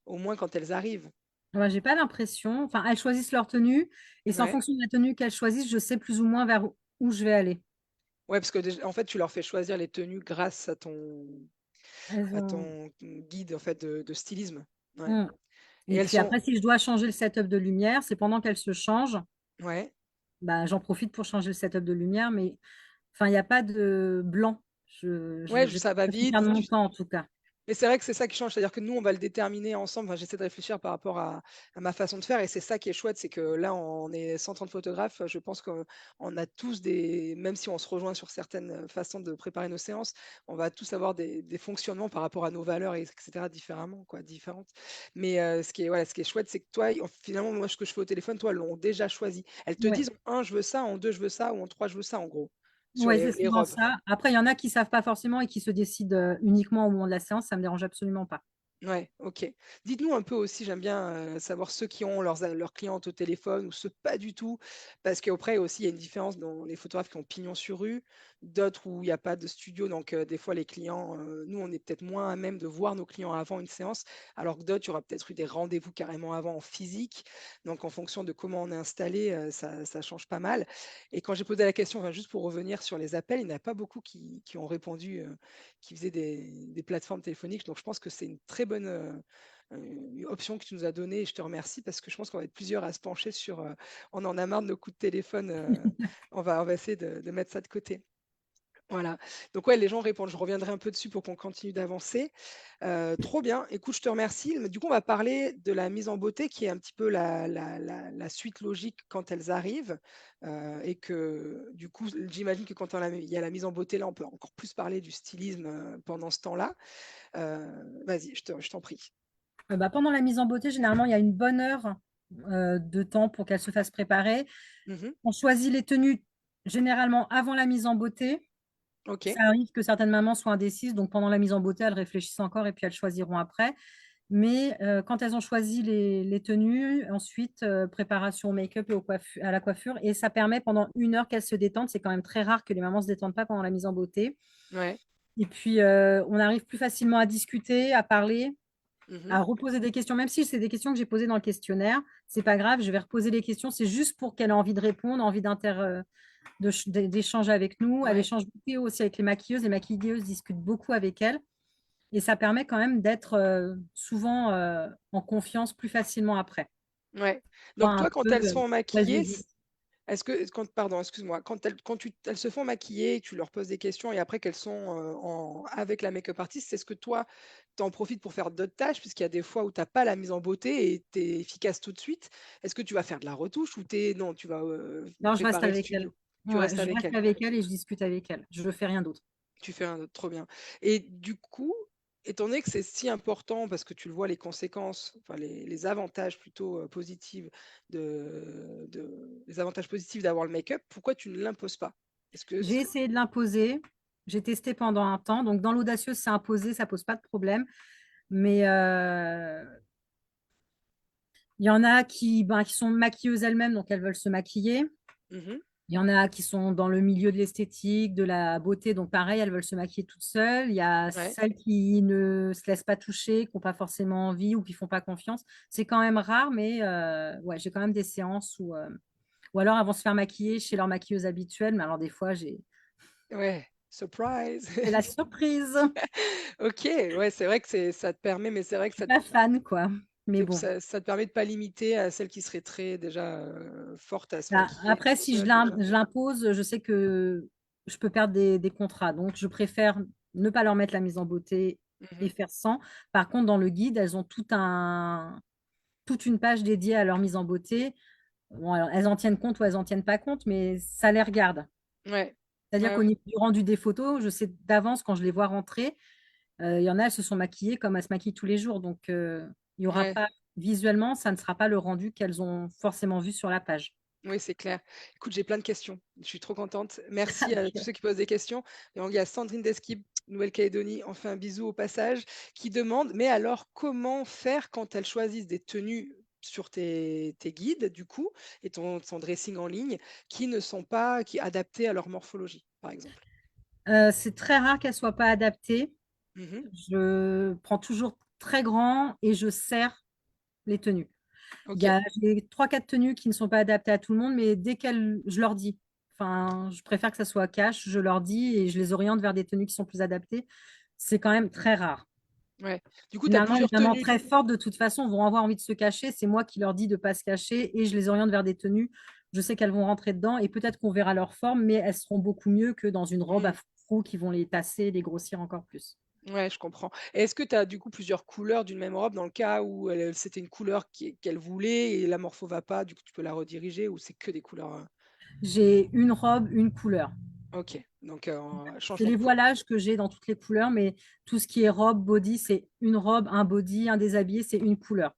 au moins quand elles arrivent. Ouais, j'ai pas l'impression, enfin, elles choisissent leur tenue et c'est en Ouais. fonction de la tenue qu'elles choisissent, je sais plus ou moins vers où je vais aller. Ouais, parce que en fait, tu leur fais choisir les tenues grâce Elles à ont ton guide en fait de stylisme. Ouais. mmh. Et Et elles puis sont. après, si je dois changer le setup de lumière, c'est pendant qu'elles se changent, Ouais. bah, j'en profite pour changer le setup de lumière, mais enfin, il y a pas de blanc. Ouais, J'ai pas ça va l'impression de perdre vite. mon temps, en tout cas. Mais c'est vrai que c'est ça qui change, c'est-à-dire que nous, on va le déterminer ensemble. Enfin, j'essaie de réfléchir par rapport à ma façon de faire, et c'est ça qui est chouette, c'est que là, on est 130 photographes. Je pense qu'on a tous même si on se rejoint sur certaines façons de préparer nos séances, on va tous avoir des fonctionnements par rapport à nos valeurs, etc., différemment, quoi, différentes. Mais voilà, ce qui est chouette, c'est que toi, finalement, moi, ce que je fais au téléphone, toi, elles l'ont déjà choisi. Elles te Ouais. disent, en un, je veux ça, en deux, je veux ça, ou en trois, je veux ça, en gros, sur Ouais, c'est les souvent robes. ça. Après, il y en a qui savent pas forcément et qui se décident, uniquement au moment de la séance, ça me dérange absolument pas. Ouais, OK. Dites-nous un peu aussi, j'aime bien, savoir ceux qui ont leurs clientes au téléphone ou ceux pas du tout, parce qu'après aussi, il y a une différence dans les photographes qui ont pignon sur rue, d'autres où il y a pas de studio, donc des fois les clients, nous, on est peut-être moins à même de voir nos clients avant une séance, alors que d'autres, il y aura peut-être eu des rendez-vous carrément avant en physique. Donc en fonction de comment on est installé, ça change pas mal. Et quand j'ai posé la question, enfin, juste pour revenir sur les appels, il n'y en a pas beaucoup qui ont répondu, qui faisaient des plateformes téléphoniques. Donc je pense que c'est une très bonne, option que tu nous as donnée, et je te remercie parce que je pense qu'on va être plusieurs à se pencher sur, on en a marre de nos coups de téléphone, on va essayer de mettre ça de côté. Voilà. Donc ouais, les gens répondent. Je reviendrai un peu dessus pour qu'on continue d'avancer. Trop bien. Écoute, je te remercie. Mais du coup, on va parler de la mise en beauté qui est un petit peu la suite logique quand elles arrivent, et que du coup, j'imagine que quand il y a la mise en beauté, là, on peut encore plus parler du stylisme, pendant ce temps-là. Vas-y, je t'en prie. Bah, pendant la mise en beauté, généralement, il y a une bonne heure, de temps pour qu'elle se fasse préparer. Mmh. On choisit les tenues généralement avant la mise en beauté. OK. Ça arrive que certaines mamans soient indécises, donc pendant la mise en beauté, elles réfléchissent encore et puis elles choisiront après. Mais quand elles ont choisi les tenues, ensuite, préparation au make-up et à la coiffure, et ça permet pendant 1 heure qu'elles se détendent. C'est quand même très rare que les mamans ne se détendent pas pendant la mise en beauté. Ouais. Et puis, on arrive plus facilement à discuter, à parler, Mmh. à reposer des questions, même si c'est des questions que j'ai posées dans le questionnaire. C'est pas grave, je vais reposer les questions. C'est juste pour qu'elle ait envie de répondre, envie d'échanger avec nous. Elle Ouais. échange beaucoup aussi avec les maquilleuses. Les maquilleuses discutent beaucoup avec elle. Et ça permet quand même d'être, souvent, en confiance plus facilement après. Ouais. Donc Enfin, un toi, quand peu, elles sont ouais, maquillées, vas-y. pardon, excuse-moi, quand elles se font maquiller, tu leur poses des questions, et après qu'elles sont, avec la make-up artist, c'est ce que toi, tu en profites pour faire d'autres tâches? Puisqu'il y a des fois où tu as pas la mise en beauté et tu es efficace tout de suite. Est-ce que tu vas faire de la retouche, ou non, tu vas, Non, je reste préparer le avec elle. studio? Tu Ouais, restes je avec reste elle? avec elle et je discute avec elle. Je ne fais rien d'autre. Tu fais un autre, trop bien. Et du coup, étant donné que c'est si important parce que tu le vois les conséquences, enfin les avantages plutôt, positifs les avantages positifs d'avoir le make-up, pourquoi tu ne l'imposes pas? Est-ce que J'ai c essayé de l'imposer, j'ai testé pendant un temps, donc dans l'audacieuse, c'est imposé, ça pose pas de problème. Mais il y en a qui sont maquilleuses elles-mêmes, donc elles veulent se maquiller. mmh Il y en a qui sont dans le milieu de l'esthétique, de la beauté, donc pareil, elles veulent se maquiller toutes seules. Il y a ouais, celles qui ne se laissent pas toucher, qui n'ont pas forcément envie ou qui font pas confiance. C'est quand même rare, mais ouais, j'ai quand même des séances où, ou alors elles vont se faire maquiller chez leur maquilleuse habituelle, mais alors des fois, ouais, surprise! c'est la surprise. OK, ouais, c'est vrai que ça te permet mais c'est vrai Je que suis pas fan, quoi. Mais bon. ça te permet de pas limiter à celles qui seraient très déjà, fortes à se Bah, maquiller après, toutes si seules déjà. je l'impose, je sais que je peux perdre des contrats. Donc, je préfère ne pas leur mettre la mise en beauté et Mmh faire sans. Par contre, dans le guide, elles ont toute une page dédiée à leur mise en beauté. Bon, alors, elles en tiennent compte ou elles en tiennent pas compte, mais ça les regarde. Ouais. C'est-à-dire Ouais, qu'au ouais. niveau du rendu des photos, je sais d'avance quand je les vois rentrer, il y en a, elles se sont maquillées comme elles se maquillent tous les jours. Donc, il y aura Ouais. pas, visuellement, ça ne sera pas le rendu qu'elles ont forcément vu sur la page. Oui, c'est clair. Écoute, j'ai plein de questions. Je suis trop contente. Merci à tous ceux qui posent des questions. Donc, il y a Sandrine Desquib, Nouvelle-Calédonie, on fait un bisou au passage, qui demande, mais alors comment faire quand elles choisissent des tenues sur tes guides, du coup, et ton dressing en ligne, qui ne sont pas adaptées à leur morphologie, par exemple? C'est très rare qu'elles soient pas adaptées. Mhm. Je prends toujours très grand et je serre les tenues. Ok, J'ai 3-4 tenues qui ne sont pas adaptées à tout le monde, mais dès qu'elles, je leur dis. Enfin, je préfère que ça soit cash, je leur dis et je les oriente vers des tenues qui sont plus adaptées. C'est quand même très rare. ouais. Du coup, tu as Généralement, les plusieurs mamans tenues. très fortes, de toute façon, vont avoir envie de se cacher. C'est moi qui leur dis de ne pas se cacher et je les oriente vers des tenues. Je sais qu'elles vont rentrer dedans et peut-être qu'on verra leur forme, mais elles seront beaucoup mieux que dans une robe à Hmm. froufrou qui vont les tasser, les grossir encore plus. Ouais, je comprends. Et est-ce que tu as du coup plusieurs couleurs d'une même robe dans le cas où c'était une couleur qu'elle voulait et la morpho va pas, du coup tu peux la rediriger ou c'est que des couleurs, J'ai une robe, une couleur. OK, donc C'est changement les de couleur. voilages que j'ai dans toutes les couleurs, mais tout ce qui est robe, body, c'est une robe, un body, un déshabillé, c'est une couleur.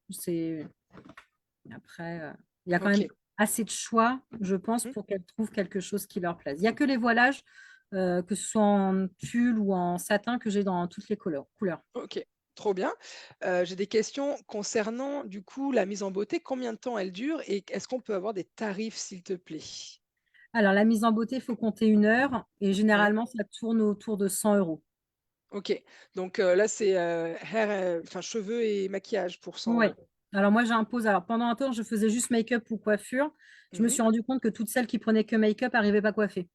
Après, il y a quand même OK. assez de choix, je pense, Mmh. pour qu'elles trouvent quelque chose qui leur plaise. Il n'y a que les voilages, que ce soit en tulle ou en satin, que j'ai dans toutes les couleurs. OK, trop bien. J'ai des questions concernant du coup la mise en beauté. Combien de temps elle dure et est-ce qu'on peut avoir des tarifs s'il te plaît? Alors, la mise en beauté, il faut compter 1 heure et Ouais, généralement, ça tourne autour de 100 euros. OK. Donc là c'est, enfin cheveux et maquillage pour 100 Ouais. euros. Alors moi, j'impose. Alors pendant un temps, je faisais juste make-up ou coiffure. Je me Mmh. suis rendu compte que toutes celles qui prenaient que make-up n'arrivaient pas coiffées.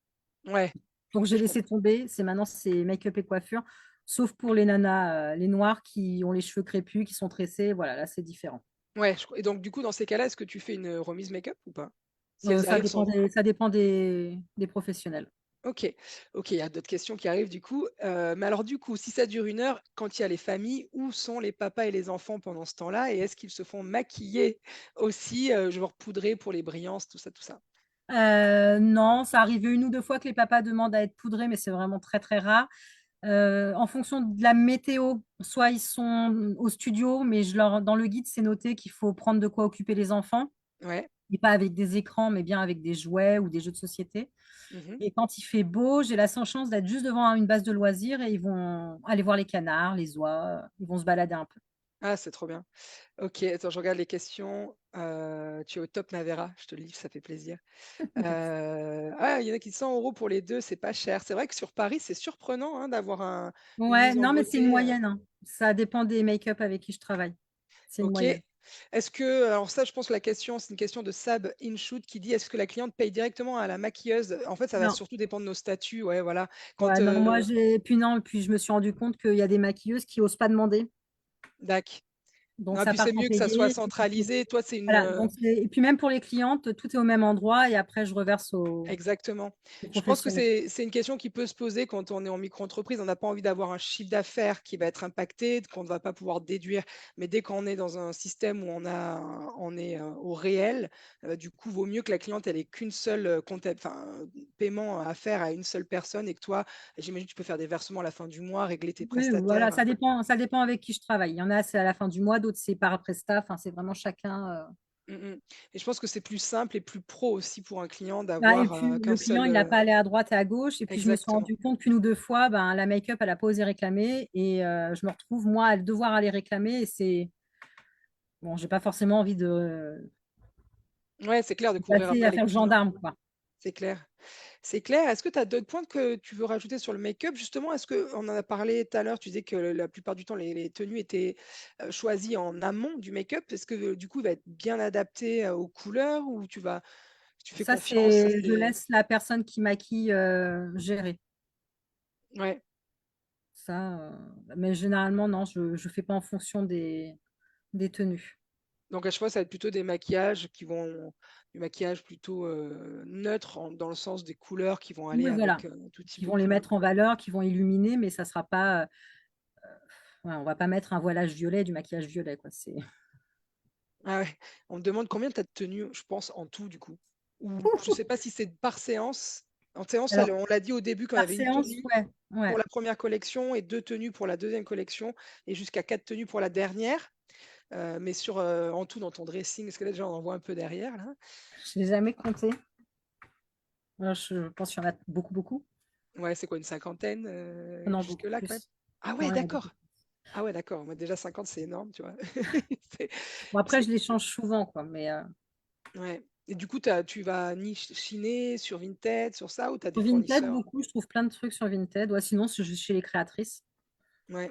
Ouais, Donc j'ai je laissé comprends. tomber. Maintenant, c'est make-up et coiffure. Sauf pour les nanas, les noires qui ont les cheveux crépus, qui sont tressés. Voilà, là, c'est différent. Ouais, et donc du coup dans ces cas-là, est-ce que tu fais une remise make-up ou pas? Si elles Ça arrivent dépend sans. ça dépend des professionnels. OK. OK, il y a d'autres questions qui arrivent du coup. Mais alors du coup, si ça dure 1 heure, quand il y a les familles, où sont les papas et les enfants pendant ce temps-là? Et est-ce qu'ils se font maquiller aussi, genre poudrer pour les brillances, tout ça, tout ça? Non, ça arrive 1 ou 2 fois que les papas demandent à être poudrés, mais c'est vraiment très, très rare. En fonction de la météo, soit ils sont au studio, mais dans le guide, c'est noté qu'il faut prendre de quoi occuper les enfants, Ouais. et pas avec des écrans, mais bien avec des jouets ou des jeux de société. Mmh. Et quand il fait beau, j'ai la chance d'être juste devant une base de loisirs et ils vont aller voir les canards, les oies, ils vont se balader un peu. Ah, c'est trop bien. OK, attends, je regarde les questions. Tu es au top Navera, je te le livre, ça fait plaisir. Ah, il y en a qui 100 € pour les 2, c'est pas cher. C'est vrai que sur Paris, c'est surprenant, hein, d'avoir une Ouais, mise en non, mais c'est une beauté, moyenne, hein. Ça dépend des make-up avec qui je travaille. C'est une OK. moyenne. Est-ce que alors ça, je pense que la question, c'est une question de Sab Inshoot qui dit: «Est-ce que la cliente paye directement à la maquilleuse?» En fait, ça va Non. surtout dépendre de nos statuts, ouais, voilà. Quand, Ouais, non, moi, puis non, puis je me suis rendu compte qu'il y a des maquilleuses qui osent pas demander. dac. Donc Non, et ça puis part c'est sans mieux que ça soit payer. centralisé. Toi, c'est une, Voilà, donc et puis même pour les clientes, tout est au même endroit et après je reverse exactement. aux Je pense que professionnels. c'est une question qui peut se poser quand on est en micro-entreprise. On n'a pas envie d'avoir un chiffre d'affaires qui va être impacté, qu'on ne va pas pouvoir déduire. Mais dès qu'on est dans un système où on est au réel, du coup, vaut mieux que la cliente elle ait qu'une seule paiement à faire à une seule personne et que toi, j'imagine, tu peux faire des versements à la fin du mois, régler tes Oui, voilà, prestataires. ça dépend avec qui je travaille. Il y en a, c'est à la fin du mois, d'autres c'est par prestat. Enfin, c'est vraiment chacun. Mmh mh. Et je pense que c'est plus simple et plus pro aussi pour un client Bah, et d'avoir, puis qu'un le client, seul, il n'a pas allé à droite et à gauche. Et puis je me suis exactement. rendu compte qu'une ou deux fois, ben, la make-up, elle n'a pas osé réclamer. Et je me retrouve, moi, à devoir aller réclamer. Et c'est bon, j'ai pas forcément envie Ouais, c'est clair de de courir passer après à les faire le clients. gendarme, quoi. C'est clair. C'est clair. Est-ce que tu as d'autres points que tu veux rajouter sur le make-up justement? Est-ce qu'on en a parlé tout à l'heure, tu disais que la plupart du temps les tenues étaient, choisies en amont du make-up. Est-ce que, du coup, il va être bien adapté, aux couleurs ou tu fais Ça, confiance? Ça c'est, je c'est laisse la personne qui maquille gérer. ouais, Ça, mais généralement, non, je ne fais pas en fonction des tenues. donc à chaque fois, ça va être plutôt des maquillages du maquillage plutôt, neutre dans le sens des couleurs qui vont aller Oui, voilà, avec, tout type qui de vont les couleur. mettre en valeur, qui vont illuminer, mais ça sera pas, ouais, on va pas mettre un voilage violet, du maquillage violet, quoi. C'est Ah ouais, on me demande combien tu as de tenues, je pense, en tout, du coup? Ou je sais pas si c'est par séance. En séance, alors on l'a dit au début quand il y par avait une séance, tenue ouais, pour ouais. la première collection et 2 tenues pour la deuxième collection et jusqu'à 4 tenues pour la dernière. Mais en tout dans ton dressing, est-ce que là déjà on en voit un peu derrière là? Je l'ai jamais compté. Je pense qu'il y en a beaucoup, beaucoup. Ouais, c'est quoi une cinquantaine, Non, beaucoup jusque-là quand même? plus. Ah ouais, Non, il y en a beaucoup. d'accord. Ah ouais, d'accord. Moi déjà 50 c'est énorme, tu vois? C'est Bon, après, c'est je les change souvent, quoi, mais ouais et du coup, tu vas ni chiner sur Vinted, sur ça ou tu as des sur Vinted, fournisseurs? beaucoup, je trouve plein de trucs sur Vinted. Ouais, sinon, c'est juste chez les créatrices. Ouais.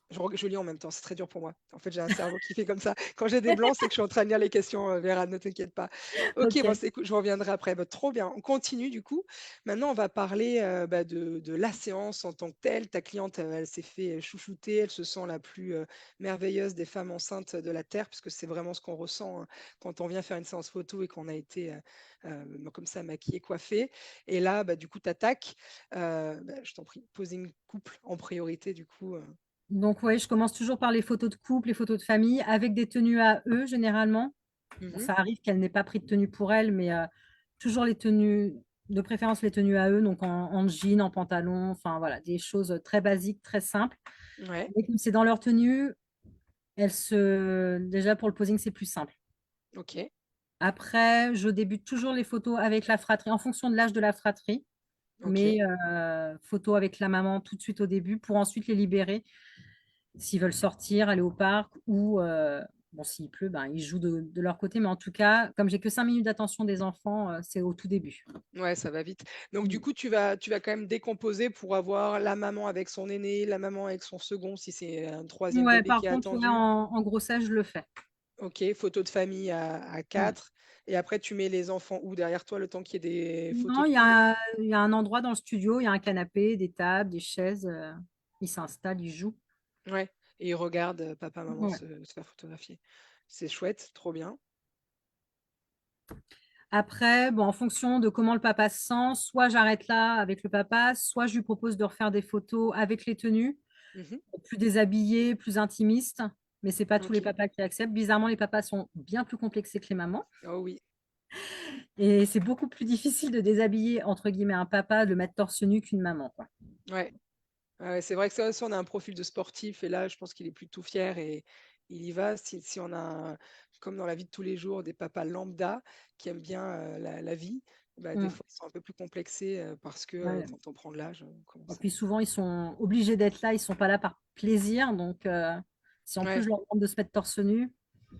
Je lis en même temps, c'est très dur pour moi. En fait, j'ai un cerveau qui fait comme ça. Quand j'ai des blancs, c'est que je suis en train de lire les questions, Vera, ne t'inquiète pas. OK, bon, OK. c'est cool, je reviendrai après. Bah, trop bien, on continue du coup. Maintenant, on va parler, de la séance en tant que telle. Ta cliente, elle s'est fait, chouchouter, elle se sent la plus, merveilleuse des femmes enceintes de la terre, puisque c'est vraiment ce qu'on ressent, hein, quand on vient faire une séance photo et qu'on a été, comme ça maquillée, coiffée et là, du coup, tu attaques. Je t'en prie, posing couple en priorité du coup, Donc, oui, je commence toujours par les photos de couple, les photos de famille, avec des tenues à eux, généralement. Bon, Mmh. ça arrive qu'elle n'ait pas pris de tenue pour elle, mais toujours les tenues, de préférence les tenues à eux, donc en jean, en pantalon, enfin voilà, des choses très basiques, très simples. Ouais, Mais comme c'est dans leur tenue, déjà pour le posing, c'est plus simple. OK, Après, je débute toujours les photos avec la fratrie, en fonction de l'âge de la fratrie, mais OK. photos avec la maman tout de suite au début pour ensuite les libérer s'ils veulent sortir, aller au parc ou, bon, s'il pleut, ben, ils jouent de leur côté. Mais en tout cas, comme j'ai que 5 minutes d'attention des enfants, c'est au tout début. Ouais, ça va vite. Donc du Mm. coup, tu vas quand même décomposer pour avoir la maman avec son aîné, la maman avec son second, si c'est un troisième Ouais, bébé par qui est contre, ouais, attendu. en grossesse, je le fais. OK, photo de famille à Ouais. 4 et après tu mets les enfants où derrière toi le temps qu'il y ait des Non, photos de couple? il y a un endroit dans le studio, il y a un canapé, des tables, des chaises. Ils s'installent, ils jouent. Ouais et ils regardent, papa, maman Ouais. se faire photographier. C'est chouette, trop bien. Après, bon, en fonction de comment le papa se sent, soit j'arrête là avec le papa, soit je lui propose de refaire des photos avec les tenues, Mmh. plus déshabillées, plus intimistes. Mais c'est pas tous les OK. papas qui acceptent. Bizarrement, les papas sont bien plus complexés que les mamans. Oh oui. Et c'est beaucoup plus difficile de déshabiller, entre guillemets, un papa, de le mettre torse nu qu'une maman, quoi. Ouais. Ouais, ouais, c'est vrai que ça, on a un profil de sportif et là, je pense qu'il est plutôt fier et il y va. Si on a, comme dans la vie de tous les jours, des papas lambda qui aiment bien la vie, des Mm. fois, ils sont un peu plus complexés parce que Ouais. quand on prend de l'âge, on Et commence à... puis souvent, ils sont obligés d'être là, ils sont pas là par plaisir. Donc, si en plus Ouais, je leur demande de se mettre torse nu,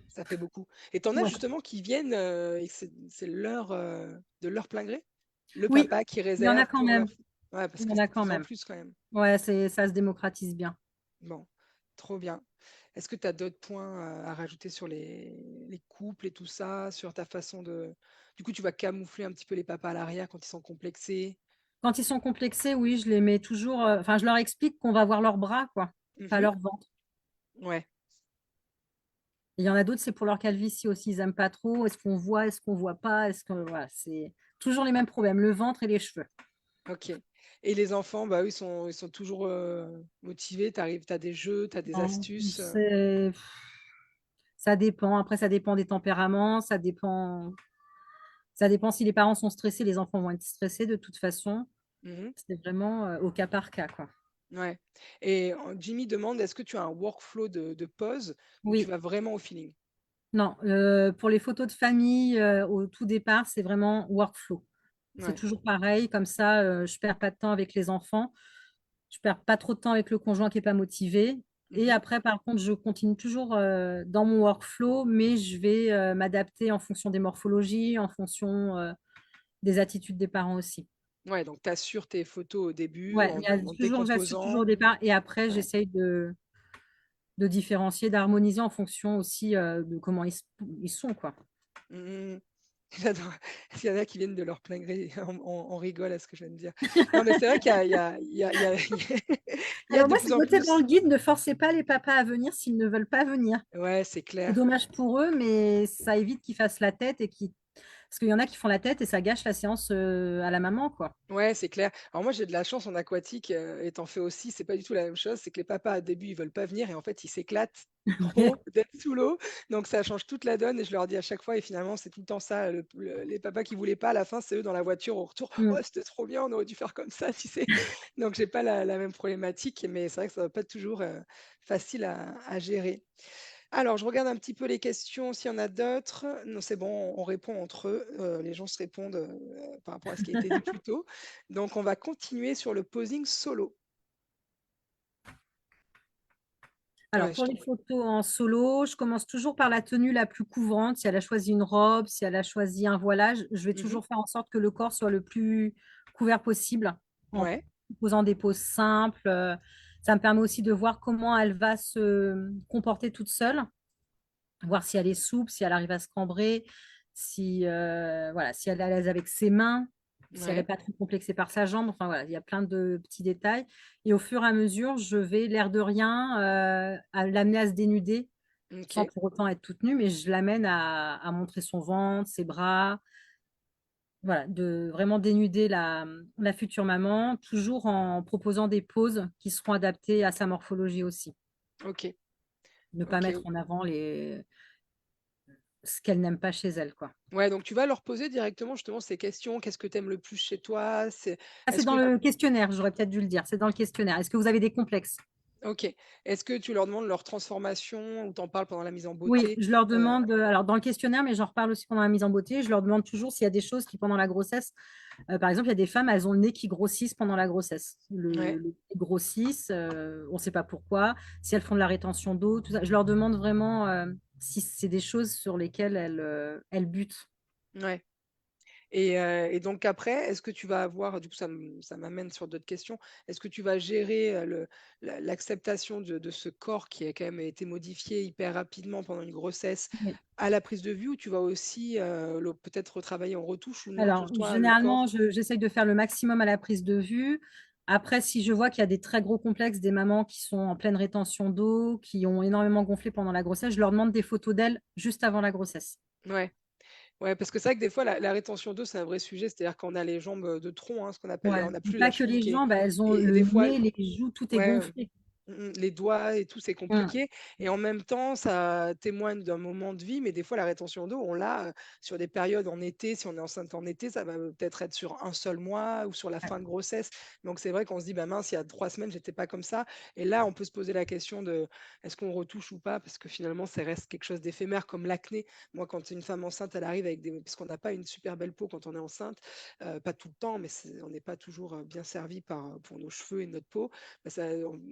ça fait beaucoup. Et t'en as ouais. justement qui viennent et que c'est de leur plein gré? Le Oui, papa qui il y en a réserve quand pour leur... même. Ouais, parce Il y que en c'est a de quand plus en même. plus quand même. Ouais, ça se démocratise bien. Bon, trop bien. Est-ce que tu as d'autres points à rajouter sur les couples et tout ça, sur ta façon de... Du coup, tu vas camoufler un petit peu les papas à l'arrière quand ils sont complexés. Quand ils sont complexés, oui, je les mets toujours. Enfin, je leur explique qu'on va voir leurs bras, quoi, pas Mhm. leur ventre. Ouais. Et il y en a d'autres, c'est pour leur calvitie aussi, ils aiment pas trop. Est-ce qu'on voit? Est-ce qu'on voit pas? Est-ce que voilà, c'est toujours les mêmes problèmes, le ventre et les cheveux. OK. Et les enfants, bah, eux, ils sont toujours, motivés? Tu as des jeux, tu as des Non, astuces? ça dépend. Après, ça dépend des tempéraments, ça dépend si les parents sont stressés, les enfants vont être stressés de toute façon. Mmh. C'est vraiment, au cas par cas, quoi. Ouais. Et Jimmy demande: «Est-ce que tu as un workflow de pause ou tu Oui, vas vraiment au feeling?» non, pour les photos de famille, au tout départ, c'est vraiment workflow. C'est Ouais. toujours pareil, comme ça, je perds pas de temps avec les enfants. Je perds pas trop de temps avec le conjoint qui est pas motivé. Et Mmh. après, par contre, je continue toujours dans mon workflow, mais je vais m'adapter en fonction des morphologies, en fonction des attitudes des parents aussi. Ouais, donc tu assures tes photos au début Ouais, en il y a en toujours, j'assure toujours au décomposant. départ, et après, Ouais. j'essaye de différencier, d'harmoniser en fonction aussi de comment ils sont, quoi. Mmh. J'adore. Il y en a qui viennent de leur plein gré, on rigole à ce que je viens de dire. Non, mais c'est vrai qu'il y a il y a il y a il y a il y a Alors de moi, plus c'est en noté dans plus. le guide: «Ne forcez pas les papas à venir s'ils ne veulent pas venir». Ouais, c'est C'est clair. dommage pour eux, mais ça évite qu'ils fassent la tête et qu'ils parce qu'il y en a qui font la tête et ça gâche la séance, à la maman, quoi. Ouais, c'est clair. Alors moi, j'ai de la chance en aquatique, et tu fais aussi, c'est pas du tout la même chose. C'est que les papas, au début, ils veulent pas venir et en fait, ils s'éclatent Ouais. trop d'être sous l'eau. Donc ça change toute la donne et je leur dis à chaque fois et finalement, c'est tout le temps ça, les papas qui voulaient pas, à la fin, c'est eux dans la voiture au retour: «Oh, Mmh. c'était trop bien, on aurait dû faire comme ça», tu sais? Donc j'ai pas la même problématique, mais c'est vrai que ça va pas être toujours, facile à gérer. Alors, je regarde un petit peu les questions, s'il y en a d'autres. Non, c'est bon, on répond entre eux. Les gens se répondent par rapport à ce qui a été dit plus tôt. Donc, on va continuer sur le posing solo. Alors Ouais, je pour t'en les prie. photos en solo, je commence toujours par la tenue la plus couvrante. Si elle a choisi une robe, si elle a choisi un voilage, je vais Mhm. toujours faire en sorte que le corps soit le plus couvert possible en Ouais, posant des poses simples. Ça me permet aussi de voir comment elle va se comporter toute seule, voir si elle est souple, si elle arrive à se cambrer, si, voilà, si elle est à l'aise avec ses mains, si elle n'est ouais, pas trop complexée par sa jambe. Enfin voilà, il y a plein de petits détails. Et au fur et à mesure, je vais, l'air de rien, l'amener à se dénuder sans ok, pour autant être toute nue, mais je l'amène à montrer son ventre, ses bras. Voilà, de vraiment dénuder la future maman, toujours en proposant des poses qui seront adaptées à sa morphologie aussi. ok, Ne pas ok. mettre en avant ce qu'elle n'aime pas chez elle, quoi. Ouais, donc tu vas leur poser directement justement ces questions. Qu'est-ce que tu aimes le plus chez toi? Ah, c'est Est-ce que dans le questionnaire, j'aurais peut-être dû le dire, c'est dans le questionnaire. Est-ce que vous avez des complexes? OK. Est-ce que tu leur demandes leur transformation ou t'en parles pendant la mise en Oui, beauté? je leur Heu, demande, alors dans le questionnaire, mais j'en reparle aussi pendant la mise en beauté, je leur demande toujours s'il y a des choses qui pendant la grossesse, par exemple, il y a des femmes, elles ont le nez qui grossissent pendant la grossesse. ouais, Le nez grossisse, on ne sait pas pourquoi, si elles font de la rétention d'eau, tout ça. Je leur demande vraiment, si c'est des choses sur lesquelles elles butent. ouais. Et donc après, est-ce que tu vas avoir du coup ça m'amène sur d'autres questions. Est-ce que tu vas gérer, l'acceptation de ce corps qui a quand même été modifié hyper rapidement pendant une grossesse Oui. à la prise de vue ou tu vas aussi, le peut-être retravailler en retouche ou non Alors, pour toi le corps? généralement, j'essaye de faire le maximum à la prise de vue. Après, si je vois qu'il y a des très gros complexes, des mamans qui sont en pleine rétention d'eau, qui ont énormément gonflé pendant la grossesse, je leur demande des photos d'elles juste avant la grossesse. Ouais, ouais, parce que c'est vrai que des fois la rétention d'eau, c'est un vrai sujet, c'est-à-dire qu'on a les jambes, de tronc, hein, ce qu'on appelle, Ouais, on n'a et plus la pas que cheville les qui est jambes, elles ont et le des fois nez, les joues, tout est ouais. gonflé. Les doigts et tout, c'est Mmh. compliqué et en même temps, ça témoigne d'un moment de vie, mais des fois, la rétention d'eau, on l'a, sur des périodes en été. Si on est enceinte en été, ça va peut-être être sur un seul mois ou sur la Ouais, fin de grossesse. Donc c'est vrai qu'on se dit: «Bah, mince, il y a 3 semaines, j'étais pas comme ça» et là, on peut se poser la question de: «Est-ce qu'on retouche ou pas?» parce que finalement, ça reste quelque chose d'éphémère comme l'acné. Moi, quand une femme enceinte, elle arrive avec des parce qu'on n'a pas une super belle peau quand on est enceinte, pas tout le temps, mais on n'est pas toujours, bien servi pour nos cheveux et notre peau. Bah,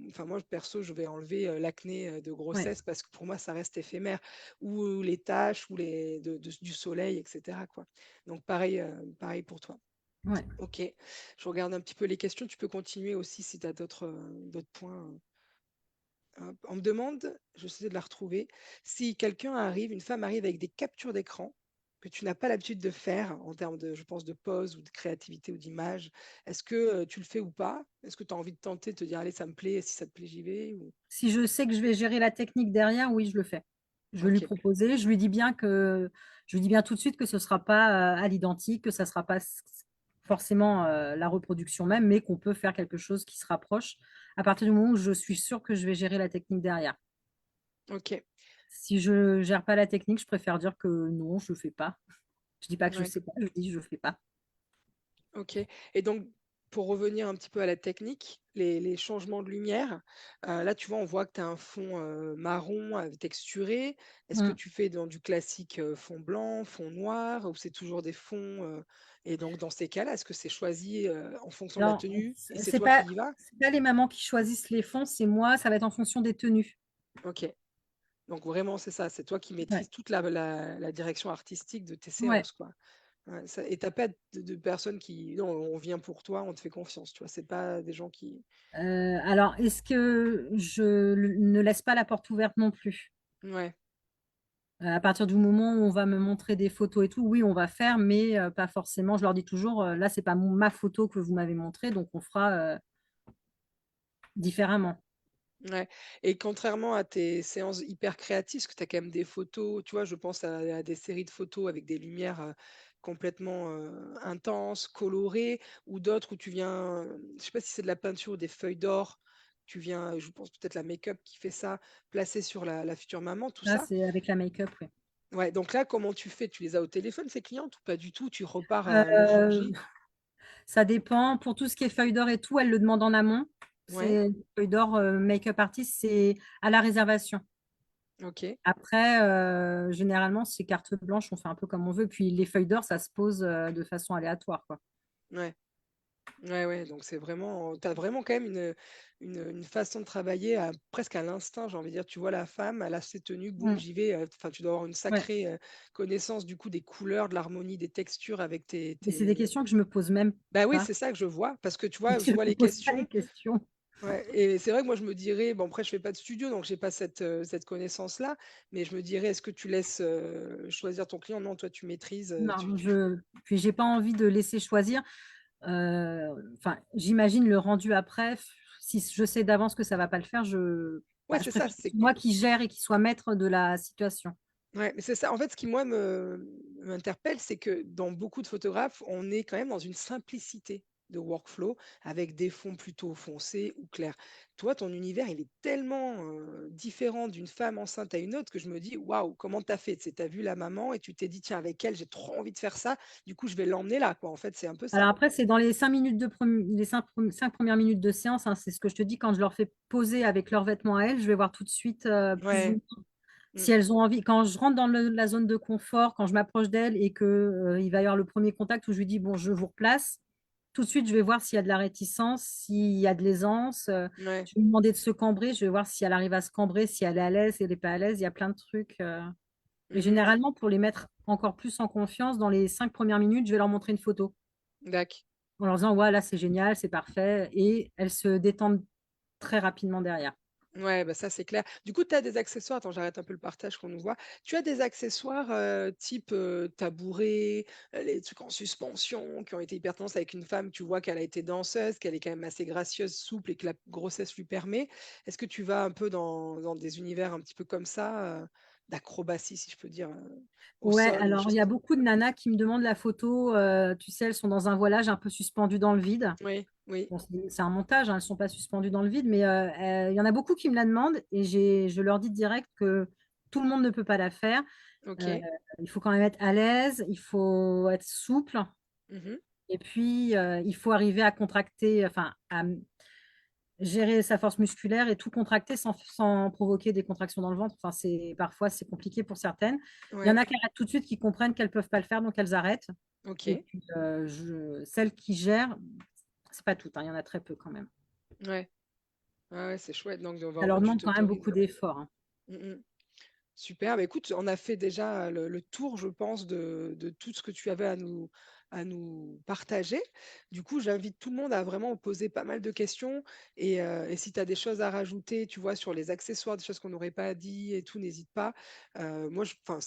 enfin moi perso, je vais enlever, l'acné, de ouais, grossesse parce que pour moi ça reste éphémère ou les taches ou les du soleil et cetera quoi. Donc pareil, pareil pour toi. ouais. OK, je regarde un petit peu les questions, tu peux continuer aussi si tu as d'autres points, hop. On me demande, j'essaie de la retrouver, si quelqu'un arrive une femme arrive avec des captures d'écran que tu n'as pas l'habitude de faire en termes de je pense de pose ou de créativité ou d'image. Est-ce que, tu le fais ou pas? Est-ce que tu as envie de tenter, de te dire: «Allez ça me plaît, si ça te plaît, j'y vais» ou? Si je sais que je vais gérer la technique derrière, oui, je le fais. Je vais lui OK, proposer, je lui dis bien tout de suite que ce sera pas, à l'identique, que ça sera pas forcément, la reproduction même, mais qu'on peut faire quelque chose qui se rapproche, à partir du moment où je suis sûre que je vais gérer la technique derrière. OK, Si je gère pas la technique, je préfère dire que non, je fais pas. Je dis pas que je ouais. sais pas, je dis: «Je fais pas». OK, et donc pour revenir un petit peu à la technique, les changements de lumière, là, tu vois, on voit que tu as un fond, marron, texturé. Est-ce que Mmh. tu fais dans du classique, fond blanc, fond noir, ou c'est toujours des fonds, et donc dans ces cas-là, est-ce que c'est choisi, en fonction de la Alors, tenue et c'est c'est toi qui pas y vas? c'est pas les mamans qui choisissent les fonds, c'est moi, ça va être en fonction des tenues. OK, donc vraiment c'est ça, c'est toi qui Ouais, maîtrises toute la direction artistique de tes ouais. séances, quoi? Ouais, ça, et tu pas de personnes qui: «Non, on vient pour toi, on te fait confiance», tu vois? C'est pas des gens qui Alors est-ce que je ne laisse pas la porte ouverte non plus? ouais. À partir du moment où on va me montrer des photos et tout, oui, on va faire, mais pas forcément je leur dis toujours, «Là, c'est pas ma photo que vous m'avez montrée, donc on fera, différemment». Ouais, et contrairement à tes séances hyper créatives, parce que tu as quand même des photos, tu vois? Je pense à des séries de photos avec des lumières, complètement, intenses, colorées, ou d'autres où tu viens, je sais pas si c'est de la peinture ou des feuilles d'or, tu viens, je pense peut-être la make-up qui fait ça, placer sur la future maman, tout Là, ça? c'est avec la make-up, oui. Ouais, donc là, comment tu fais? Tu les as au téléphone, ces clientes, ou pas du tout? Tu repars, le jour Heu, J? Ça dépend. Pour tout ce qui est feuilles d'or et tout, elles le demandent en amont. Ouais, C'est feuilles d'or, make-up artist, c'est à la réservation. OK, Après, généralement, c'est carte blanche, on fait un peu comme on veut. Puis les feuilles d'or, ça se pose, de façon aléatoire, quoi. ouais. Ouais, ouais, donc c'est vraiment, tu as vraiment quand même une façon de travailler presque à l'instinct, j'ai envie de dire. Tu vois la femme, elle a ses tenues, boum, Mmh. j'y vais. Enfin, tu dois avoir une Ouais. sacrée, connaissance du coup des couleurs, de l'harmonie, des textures avec Mais c'est des questions que je me pose même bah oui, pas. c'est ça que je vois, parce que tu Je vois, je vois me les pose pas les questions. questions. Ouais, et c'est vrai que moi je me dirais, bon après je fais pas de studio, donc j'ai pas cette connaissance-là, mais je me dirais: «Est-ce que tu laisses, choisir ton client?» Non, toi tu maîtrises, Non, tu puis j'ai pas envie de laisser choisir. Enfin, j'imagine le rendu après, si je sais d'avance que ça va pas le faire, ouais, je c'est ça, préfère que ce c'est soit moi qui gère et qui soit maître de la situation. ouais, mais c'est ça. En fait, ce qui, moi, m'interpelle, c'est que dans beaucoup de photographes, on est quand même dans une simplicité de workflow avec des fonds plutôt foncés ou clairs. Toi, ton univers, il est tellement différent d'une femme enceinte à une autre que je me dis, waouh, comment t'as fait? Tu as vu la maman et tu t'es dit, tiens, avec elle, j'ai trop envie de faire ça. Du coup, je vais l'emmener là, quoi. En fait, c'est un peu Alors ça. après, c'est dans les 5 minutes les 5 premières minutes de séance, hein, c'est ce que je te dis, quand je leur fais poser avec leurs vêtements à elles, je vais voir tout de suite, plus ou Ouais. moins Mm. si elles ont envie. Quand je rentre dans la zone de confort, quand je m'approche d'elles et que, il va y avoir le premier contact où je lui dis: «Bon, je vous replace», tout de suite, je vais voir s'il y a de la réticence, s'il y a de l'aisance, Ouais. je vais lui demander de se cambrer, je vais voir si elle arrive à se cambrer, si elle est à l'aise, si elle est pas à l'aise. Il y a plein de trucs, Mm, et mm, mm. généralement, pour les mettre encore plus en confiance, dans les 5 premières minutes, je vais leur montrer une photo Dac. en leur disant: «Ouais, là, c'est génial, c'est parfait», et elles se détendent très rapidement derrière. Ouais, bah, ça, c'est clair. Du coup, tu as des accessoires, attends, j'arrête un peu le partage qu'on nous voit. Tu as des accessoires, type, tabouret, les trucs en suspension qui ont été hyper tendance avec une femme, tu vois qu'elle a été danseuse, qu'elle est quand même assez gracieuse, souple et que la grossesse lui permet. Est-ce que tu vas un peu dans des univers un petit peu comme ça, d'acrobatie, si je peux dire, au Ouais, sol ou des alors il choses y a comme beaucoup de nanas qui me demandent la photo, tu sais, elles sont dans un voilage un peu suspendu dans le vide. oui, oui, Bon, c'est un montage, hein, elles ne sont pas suspendues dans le vide, mais il y en a beaucoup qui me la demandent, et je leur dis direct que tout le monde ne peut pas la faire. Heu, OK. il faut quand même être à l'aise, il faut être souple, Mmh. et puis, il faut arriver à contracter, enfin, à gérer sa force musculaire et tout contracter sans provoquer des contractions dans le ventre. Enfin, parfois, c'est compliqué pour certaines. Il y en Ouais, a qui arrêtent tout de suite, qui comprennent qu'elles ne peuvent pas le faire, donc elles arrêtent. Et OK. puis, celles qui gèrent, c'est pas toutes, hein, il y en a très peu quand même. Ouais. Ouais, ouais, c'est chouette, donc Ça leur vraiment tu demande quand même t'autorises. beaucoup d'efforts, hein. Mmh. Super, bah, écoute, on a fait déjà le tour, je pense, de tout ce que tu avais à nous partager. Du coup, j'invite tout le monde à vraiment poser pas mal de questions et si tu as des choses à rajouter, tu vois, sur les accessoires, des choses qu'on n'aurait pas dit et tout, n'hésite pas. Moi, enfin,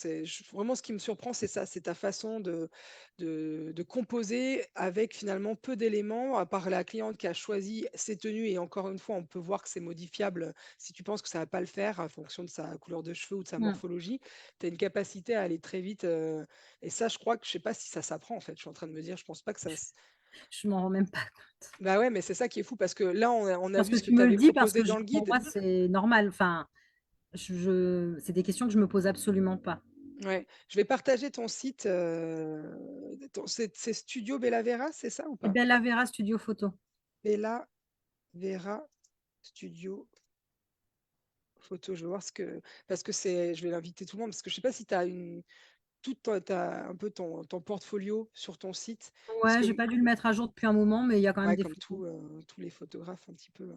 vraiment ce qui me surprend, c'est ça, c'est ta façon de composer avec finalement peu d'éléments, à part la cliente qui a choisi ses tenues. Et encore une fois, on peut voir que c'est modifiable si tu penses que ça va pas le faire en fonction de sa couleur de cheveux ou de sa Mmh. morphologie. Tu as une capacité à aller très vite. Et ça, je crois que je sais pas si ça s'apprend en fait. Je suis en train de me dire, je pense pas que ça. Je m'en rends même pas compte. Bah ouais, mais c'est ça qui est fou parce que là, on a Parce vu que ce que tu tu me le avais dis parce proposé que dans le pour guide. moi, c'est normal. Enfin, c'est des questions que je me pose absolument pas. Ouais, je vais partager ton site. C'est Studio Bella Vera, c'est ça ou Et pas? Bella Vera Studio Photo. Bella Vera Studio Photo. Je vais voir ce que. Parce que je vais l'inviter tout le monde parce que je sais pas si tu as un peu ton portfolio sur ton site. Parce Ouais, que, j'ai pas dû le mettre à jour depuis un moment, mais il y a quand même ouais, des comme photos. tous les photographes un petit peu.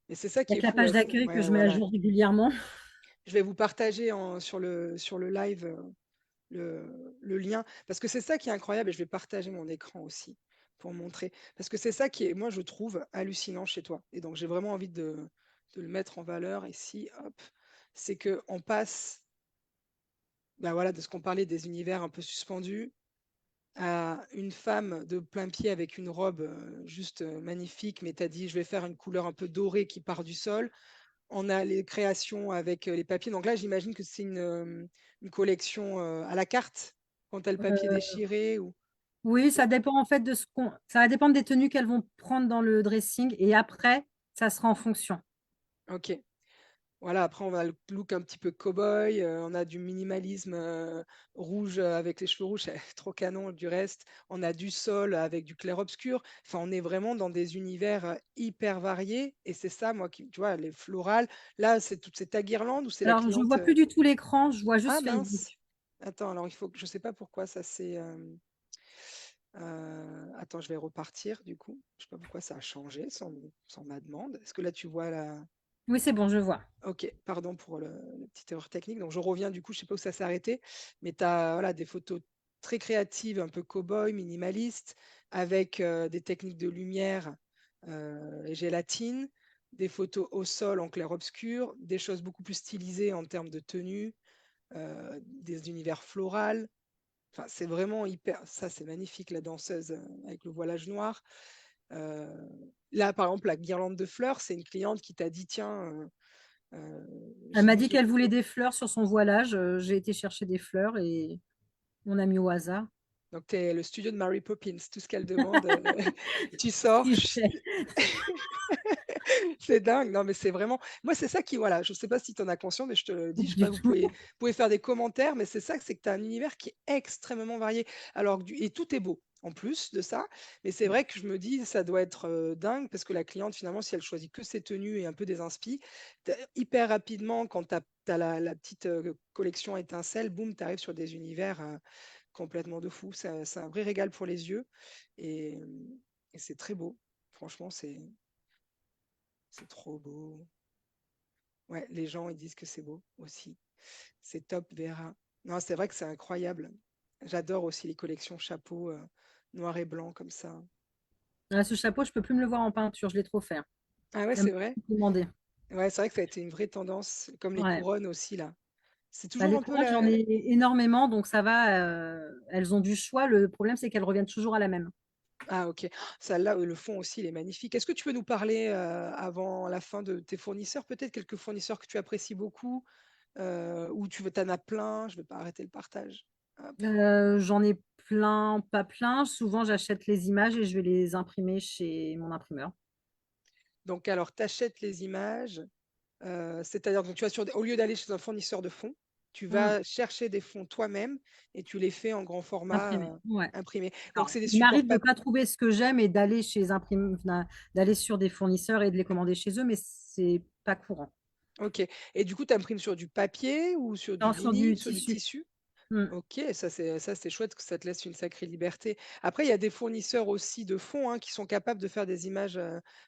Et c'est ça Il y qui a est que la fou. page Ouais, d'accueil que ouais, je mets à voilà. jour régulièrement. Je vais vous partager sur le live le lien. Parce que c'est ça qui est incroyable et je vais partager mon écran aussi pour montrer. Parce que c'est ça qui est, moi, je trouve hallucinant chez toi. Et donc, j'ai vraiment envie de le mettre en valeur ici. Hop. C'est que on passe, bah voilà, de ce qu'on parlait des univers un peu suspendus à une femme de plein pied avec une robe juste magnifique, mais tu as dit, je vais faire une couleur un peu dorée qui part du sol. On a les créations avec les papiers. Donc là, j'imagine que c'est une collection à la carte, quand tu as le papier Euh, déchiré. Ou... oui, ça dépend en fait de ça va dépendre des tenues qu'elles vont prendre dans le dressing et après, ça sera en fonction. Ok. Voilà, après, on a le look un petit peu cow-boy. On a du minimalisme rouge avec les cheveux rouges, c'est trop canon du reste. On a du sol avec du clair-obscur. Enfin, on est vraiment dans des univers hyper variés. Et c'est ça, moi, qui, tu vois, les florales. Là, c'est ta guirlande ou c'est la Alors, je cliente vois plus du tout l'écran, je vois Ah juste Facebook. mince! Attends, alors il faut que je sais pas pourquoi ça c'est. Attends, je vais repartir du coup. Je sais pas pourquoi ça a changé sans ma demande. Est-ce que là tu vois la. Oui, c'est bon, je vois. Ok, pardon pour la petite erreur technique. Donc je reviens du coup, je sais pas où ça s'est arrêté, mais tu as voilà, des photos très créatives, un peu cow-boy, minimalistes, avec des techniques de lumière et gélatine, des photos au sol en clair-obscur, des choses beaucoup plus stylisées en termes de tenue, des univers floraux. Enfin, c'est vraiment hyper. Ça, c'est magnifique, la danseuse avec le voilage noir. Euh, Là, par exemple, la guirlande de fleurs, c'est une cliente qui t'a dit tiens, Elle m'a j'ai dit j'ai- qu'elle voulait des fleurs sur son voilage. J'ai été chercher des fleurs et on a mis au hasard. donc tu es le studio de Mary Poppins, tout ce qu'elle demande, tu sors. Super. C'est dingue, non mais c'est vraiment. Moi, c'est ça qui, voilà, je sais pas si tu en as conscience, mais je te le dis, je sais Du pas, vous tout. pouvez faire des commentaires, mais c'est ça, c'est que tu as un univers qui est extrêmement varié. Alors, et tout est beau en plus de ça, mais c'est vrai que je me dis, ça doit être dingue parce que la cliente, finalement, si elle choisit que ses tenues et un peu des inspi, hyper rapidement, quand tu as, la petite collection étincelle, boum, tu arrives sur des univers complètement de fou. C'est un vrai régal pour les yeux et, et c'est très beau. Franchement, c'est trop beau. Ouais, les gens, ils disent que c'est beau aussi. C'est top, Vera. Non, c'est vrai que c'est incroyable. J'adore aussi les collections chapeaux noir et blanc comme ça. Ah, ce chapeau, je peux plus me le voir en peinture, je l'ai trop fait. Ah ouais, Elle m'a c'est vrai. demandé. Ouais, c'est vrai que ça a été une vraie tendance, comme les Ouais. couronnes aussi, là. C'est Bah, toujours les un peu couronnes, j'en ai énormément, donc ça va. Elles ont du choix. Le problème, c'est qu'elles reviennent toujours à la même. Ah, ok. Celle-là, le fond aussi, il est magnifique. Est-ce que tu peux nous parler avant la fin de tes fournisseurs, peut-être quelques fournisseurs que tu apprécies beaucoup ou tu veux, t'en as plein, je ne vais pas arrêter le partage. Hop. J'en ai plein, pas plein. Souvent, j'achète les images et je vais les imprimer chez mon imprimeur. Donc, alors, tu achètes les images, c'est-à-dire que tu vas au lieu d'aller chez un fournisseur de fonds, tu Hmm. vas chercher des fonds toi-même et tu les fais en grand format Imprimé. Ouais. imprimé. Donc, Alors, c'est des il supports m'arrive de ne papier. pas trouver ce que j'aime et d'aller sur des fournisseurs et de les commander chez eux, mais c'est pas courant. Ok. Et du coup, tu imprimes sur du papier ou sur du Non, sur vinyle, du sur du tissu. tissu? Hmm. Ok, ça c'est chouette que ça te laisse une sacrée liberté. Après, il y a des fournisseurs aussi de fonds qui sont capables de faire des images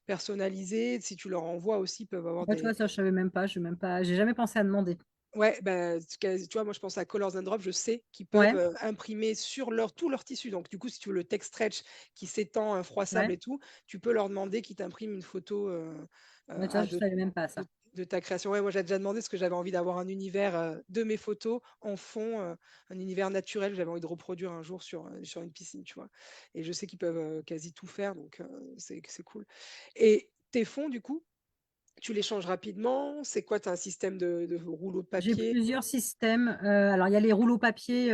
personnalisées. Si tu leur envoies aussi, ils peuvent avoir Ouais, tu vois, des. ça, je savais même pas. J'ai jamais pensé à demander. Ouais, bah, tu vois, moi, je pense à Colors and Drop, je sais qu'ils peuvent, Ouais, imprimer sur tout leur tissu. Donc du coup, si tu veux le tech stretch qui s'étend, froissable ouais. et tout, tu peux leur demander qu'ils t'impriment une photo, Ouais, tu vois, ah, je savais même pas de ça. de ta création. Ouais, moi, j'avais déjà demandé parce que j'avais envie d'avoir un univers, de mes photos en fond, un univers naturel que j'avais envie de reproduire un jour sur une piscine, tu vois? Et je sais qu'ils peuvent, quasi tout faire, donc c'est cool. Et tes fonds, du coup, tu les changes rapidement? C'est quoi? Tu as un système de rouleau de J'ai papier? plusieurs systèmes. Alors, il y a les rouleaux papier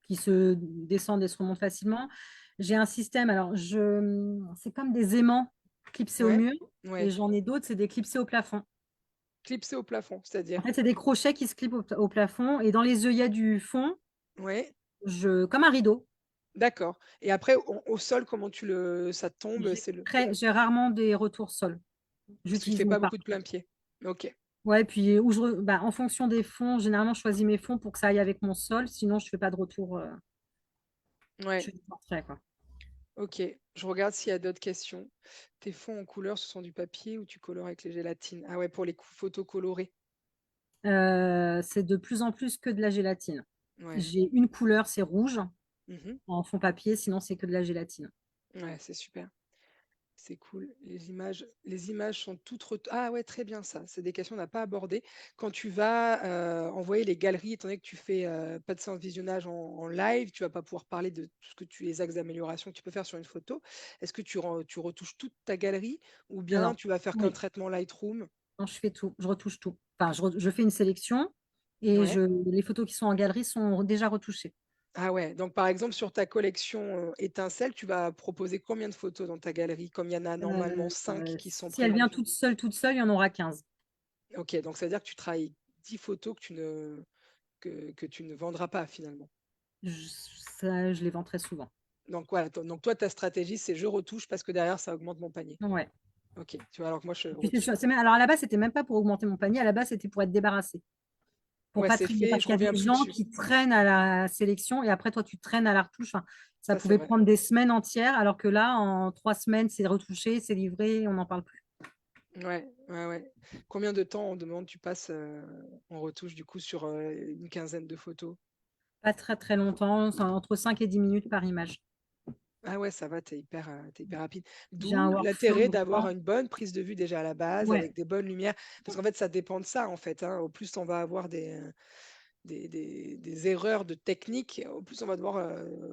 qui se descendent et se remontent facilement. J'ai un système, alors c'est comme des aimants clipsés au Ouais, mur et ouais. j'en ai d'autres, c'est des clipsés au plafond. Clipsé au plafond, En c'est-à-dire? fait, c'est des crochets qui se clipsent au plafond et dans les œillets du fond, Ouais, comme un rideau. d'accord. Et après au sol, comment ça tombe? C'est le J'ai rarement des retours sol. parce qu'il J'utilise fait mes pas beaucoup de partout. plein pied. OK. Ouais, puis en fonction des fonds, généralement, je choisis mes fonds pour que ça aille avec mon sol. Sinon, je fais pas de retour. Je Ouais, fais du portrait, quoi. OK. Je regarde s'il y a d'autres questions. Tes fonds en couleur, ce sont du papier ou tu colores avec les gélatines? Ah ouais, pour les photos colorées. C'est de plus en plus que de la gélatine. Ouais. J'ai une couleur, c'est rouge Mmh. en fond papier, sinon c'est que de la gélatine. Ouais, c'est super. C'est cool. Les images sont toutes ah ouais, très bien ça. C'est des questions qu'on n'a pas abordées. Quand tu vas, envoyer les galeries, étant donné que tu fais, pas de séance de visionnage en live, tu vas pas pouvoir parler de tout ce que les axes d'amélioration que tu peux faire sur une photo. Est-ce que tu retouches toute ta galerie ou bien Alors, tu vas faire qu'un oui, traitement Lightroom? non, je fais tout, je retouche tout. Enfin, je fais une sélection et Ouais. les photos qui sont en galerie sont déjà retouchées. Ah ouais, donc par exemple sur ta collection, étincelle, tu vas proposer combien de photos dans ta galerie? Comme il y en a normalement 5 qui sont Si elle vient prévues? toute seule, il y en aura 15. OK, donc ça veut dire que tu travailles 10 photos que tu ne vendras pas finalement. Ça, je les vends très souvent. Donc voilà, donc toi, ta stratégie, c'est je retouche parce que derrière, ça augmente mon panier. Ouais. OK, tu vois, alors que moi, je Et puis c'est retouche sûr, pas. alors à la base, c'était même pas pour augmenter mon panier. À la base, c'était pour être débarrassé. Pour Ouais, pas c'est traîner, fait, parce je qu'il y a reviens des plus gens dessus. qui traînent à la sélection et après, toi, tu traînes à la retouche. Enfin, ça Ça, c'est pouvait vrai. prendre des semaines entières, alors que là, en 3 semaines, c'est retouché, c'est livré, on n'en parle plus. Ouais, ouais, ouais. Combien de temps, on demande, tu passes en retouche, du coup, sur une quinzaine de photos? Pas très, très longtemps, c'est entre 5 et 10 minutes par image. Ah ouais, ça va, t'es hyper rapide. J'ai un D'où workflow, l'intérêt donc d'avoir une bonne prise de vue déjà à la base, ouais, avec des bonnes lumières. Parce qu'en fait, ça dépend de ça, en fait, hein. Au plus on va avoir des erreurs de technique, au plus on va devoir,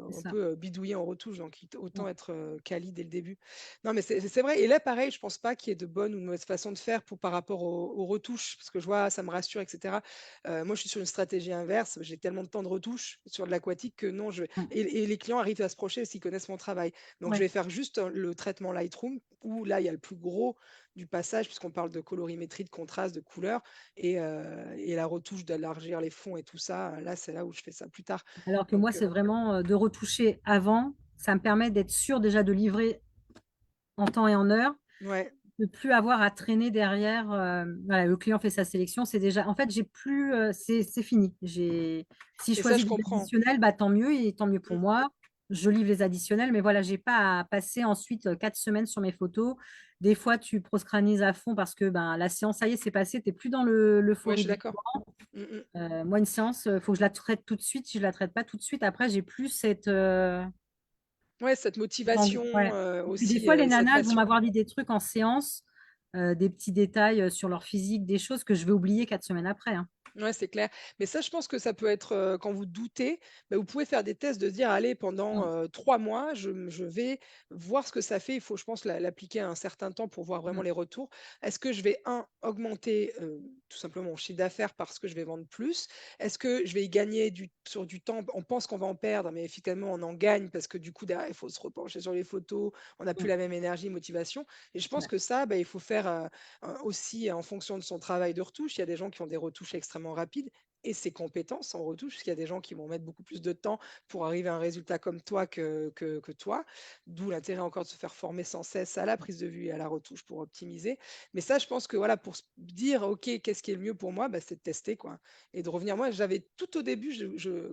c'est un ça. peu, bidouiller en retouche, donc autant Ouais. être, quali dès le début. Non, mais c'est vrai et là, pareil, je pense pas qu'il y ait de bonne ou de mauvaise façon de faire par rapport aux retouches, parce que je vois, ça me rassure et cetera. Moi, je suis sur une stratégie inverse, j'ai tellement de temps de retouche sur de l'aquatique que non, je vais Mm. et les clients arrivent à se projeter parce qu'ils connaissent mon travail. Donc je Ouais. vais faire juste, le traitement Lightroom où là, il y a le plus gros du passage puisqu'on parle de colorimétrie, de contraste, de couleur et la retouche d'élargir les fonds et tout ça, là, c'est là où je fais ça plus tard. Alors que moi, Donc, c'est vraiment de retoucher avant. Ça me permet d'être sûr déjà de livrer en temps et en heure, ouais de plus avoir à traîner derrière. Voilà, le client fait sa sélection, c'est déjà. En fait, j'ai plus, c'est fini. Si je et ça, je choisis des comprends. additionnels, bah tant mieux et tant mieux pour Mmh. moi. Je livre les additionnels, mais voilà, j'ai pas à passer ensuite 4 semaines sur mes photos. Des fois, tu proscranises à fond parce que ben la séance, ça y est, c'est passé, t'es plus dans Ouais, je l'euphorie suis du. d'accord. Mmh mh. Moi, une séance, il faut que je la traite tout de suite. Si je la traite pas tout de suite, après, j'ai plus cette Ouais, cette motivation, ouais. Et puis des aussi, fois, les et cette nanas, elles vont passion. m'avoir dit des trucs en séance, des petits détails sur leur physique, des choses que je vais oublier 4 semaines après, hein. Ouais, c'est clair. Mais ça, je pense que ça peut être, quand vous doutez, bah, vous pouvez faire des tests de se dire: «Allez, pendant, Mm, 3 mois, je vais voir ce que ça fait». Il faut, je pense, l'appliquer à un certain temps pour voir vraiment mm, les retours. Est-ce que je vais, augmenter, tout simplement mon chiffre d'affaires parce que je vais vendre plus? Est-ce que je vais y gagner sur du temps? On pense qu'on va en perdre, mais finalement, on en gagne parce que du coup, derrière, il faut se repencher sur les photos, on n'a plus mm. la même énergie, motivation et je pense Ouais. que ça, bah, il faut faire, aussi en fonction de son travail de retouche. Il y a des gens qui ont des retouches extrêmement rapides et ses compétences en retouche, parce qu'il y a des gens qui vont mettre beaucoup plus de temps pour arriver à un résultat comme toi que toi. D'où l'intérêt encore de se faire former sans cesse à la prise de vue et à la retouche pour optimiser. Mais ça, je pense que voilà, pour se dire, OK, qu'est-ce qui est le mieux pour moi, bah, c'est de tester, quoi. Et de revenir. Moi, j'avais tout au début,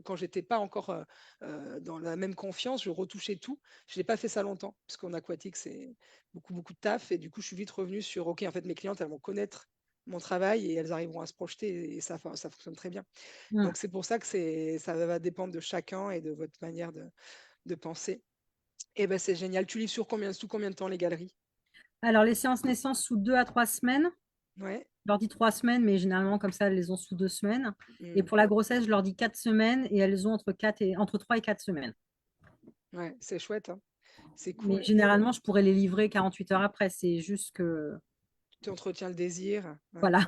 quand j'étais pas encore dans la même confiance, je retouchais tout. Je n'ai pas fait ça longtemps, parce qu'en aquatique, c'est beaucoup, beaucoup de taf. Et du coup, je suis vite revenue sur, OK, en fait, mes clientes, elles vont connaître mon travail et elles arriveront à se projeter et ça fonctionne très bien. Mmh. Donc c'est pour ça que ça va dépendre de chacun et de votre manière de penser. Et ben c'est génial. Tu livres sous combien de temps les galeries? Alors les séances naissance sous 2 à 3 semaines. Ouais. Je leur dis 3 semaines, mais généralement comme ça, elles les ont sous 2 semaines et Mmh. pour la grossesse, je leur dis 4 semaines et elles ont entre 3 et 4 semaines. Ouais, c'est chouette, hein. C'est Mais cool. généralement, je pourrais les livrer 48 heures après. C'est juste que Tu entretiens le désir. Ouais. voilà,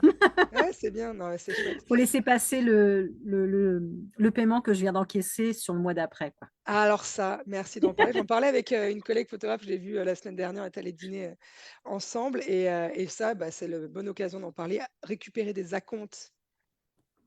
Ouais, c'est bien. Non, ouais, c'est chouette. faut laisser passer le paiement que je viens d'encaisser sur le mois d'après, quoi. Alors ça, merci d'en parler. J'en parlais avec, une collègue photographe, je l'ai vue, la semaine dernière, on est allés dîner, ensemble et ça, bah, c'est la bonne occasion d'en parler. Récupérer des acomptes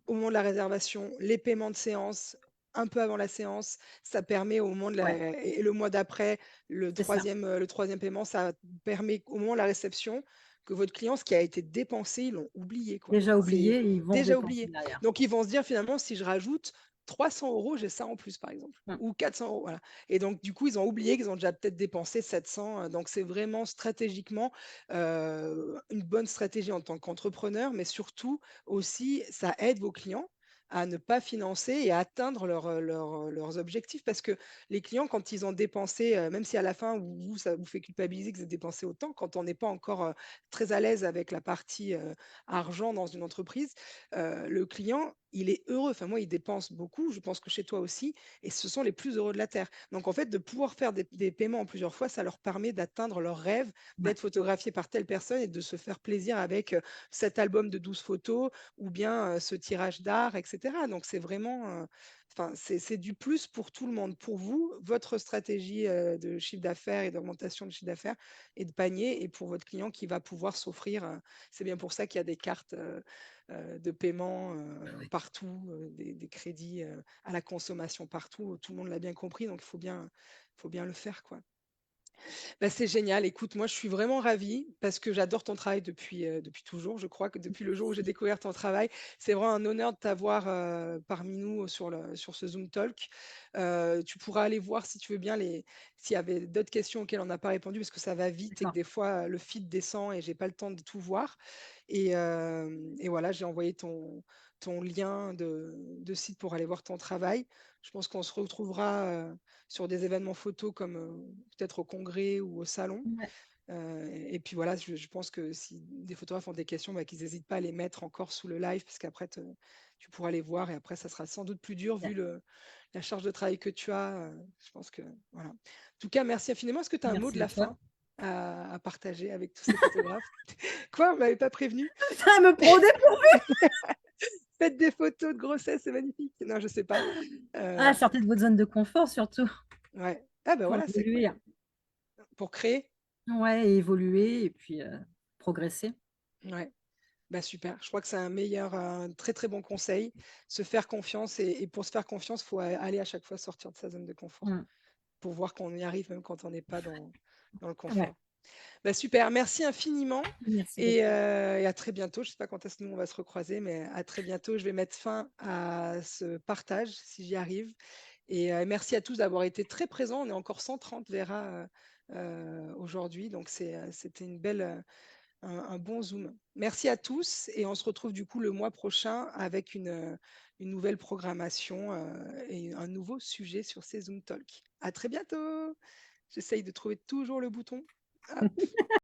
au moment de la réservation, les paiements de séance, un peu avant la séance, ça permet au moment de Ouais, la et le mois d'après, c'est ça. le 3e paiement, ça permet au moment de la réception que votre client, ce qui a été dépensé, ils l'ont oublié, quoi. Déjà C'est oublié et ils vont déjà dépenser oublié. derrière. Donc ils vont se dire finalement: «Si je rajoute 300 €, j'ai ça en plus», par exemple, Mmh. ou 400 €, voilà. Et donc du coup, ils ont oublié qu'ils ont déjà peut-être dépensé 700, donc c'est vraiment stratégiquement, une bonne stratégie en tant qu'entrepreneur, mais surtout aussi, ça aide vos clients à ne pas financer et à atteindre leurs objectifs. Parce que les clients, quand ils ont dépensé, même si à la fin, vous, ça vous fait culpabiliser que vous avez dépensé autant, quand on n'est pas encore très à l'aise avec la partie argent dans une entreprise, le client, il est heureux. Enfin, moi, il dépense beaucoup, je pense que chez toi aussi, et ce sont les plus heureux de la Terre. Donc, en fait, de pouvoir faire des paiements en plusieurs fois, ça leur permet d'atteindre leur rêve, Ouais, d'être photographié par telle personne et de se faire plaisir avec cet album de 12 photos ou bien ce tirage d'art, etc. Donc c'est vraiment, enfin, c'est du plus pour tout le monde. Pour vous, votre stratégie de chiffre d'affaires et d'augmentation de chiffre d'affaires et de panier, et pour votre client qui va pouvoir s'offrir. C'est bien pour ça qu'il y a des cartes de paiement partout, des crédits à la consommation partout. Tout le monde l'a bien compris, donc faut bien le faire, quoi. Bah, c'est génial. Écoute, moi, je suis vraiment ravie parce que j'adore ton travail depuis toujours. Je crois que depuis le jour où j'ai découvert ton travail, c'est vraiment un honneur de t'avoir parmi nous sur ce Zoom Talk. Tu pourras aller voir si tu veux bien s'il y avait d'autres questions auxquelles on n'a pas répondu parce que ça va vite et que d'accord. des fois le feed descend et j'ai pas le temps de tout voir. Et voilà, j'ai envoyé ton lien de site pour aller voir ton travail. Je pense qu'on se retrouvera sur des événements photos comme peut-être au congrès ou au salon. Ouais, Et puis voilà, je pense que si des photographes ont des questions, bah, qu'ils n'hésitent pas à les mettre encore sous le live, parce qu'après, tu pourras les voir et après, ça sera sans doute plus dur bien. vu la charge de travail que tu as. Je pense que voilà. En tout cas, merci infiniment. Est-ce que tu as un mot de Merci à la toi. fin à partager avec tous ces photographes? Quoi? On m'avait pas prévenu? Ça me prend au Faites des photos de grossesse, c'est magnifique. Non, je sais pas. ah, Euh, sortez de votre zone de confort surtout ouais. Ah ben pour voilà, c'est cool. évoluer. Pour créer. Ouais, et évoluer et puis, progresser. Ouais. Bah super, je crois que c'est un très très bon conseil, se faire confiance et pour se faire confiance, il faut aller à chaque fois sortir de sa zone de confort Mmh. pour voir qu'on y arrive même quand on n'est pas dans le Ouais, confort. Bah super, merci infiniment merci beaucoup. et à très bientôt. Je ne sais pas quand est-ce que nous on va se recroiser, mais à très bientôt. Je vais mettre fin à ce partage si j'y arrive. Et merci à tous d'avoir été très présents. On est encore 130 Vera aujourd'hui, donc c'était un bon zoom. Merci à tous et on se retrouve du coup le mois prochain avec une nouvelle programmation et un nouveau sujet sur ces Zoom Talk. À très bientôt. J'essaye de trouver toujours le bouton. Hop.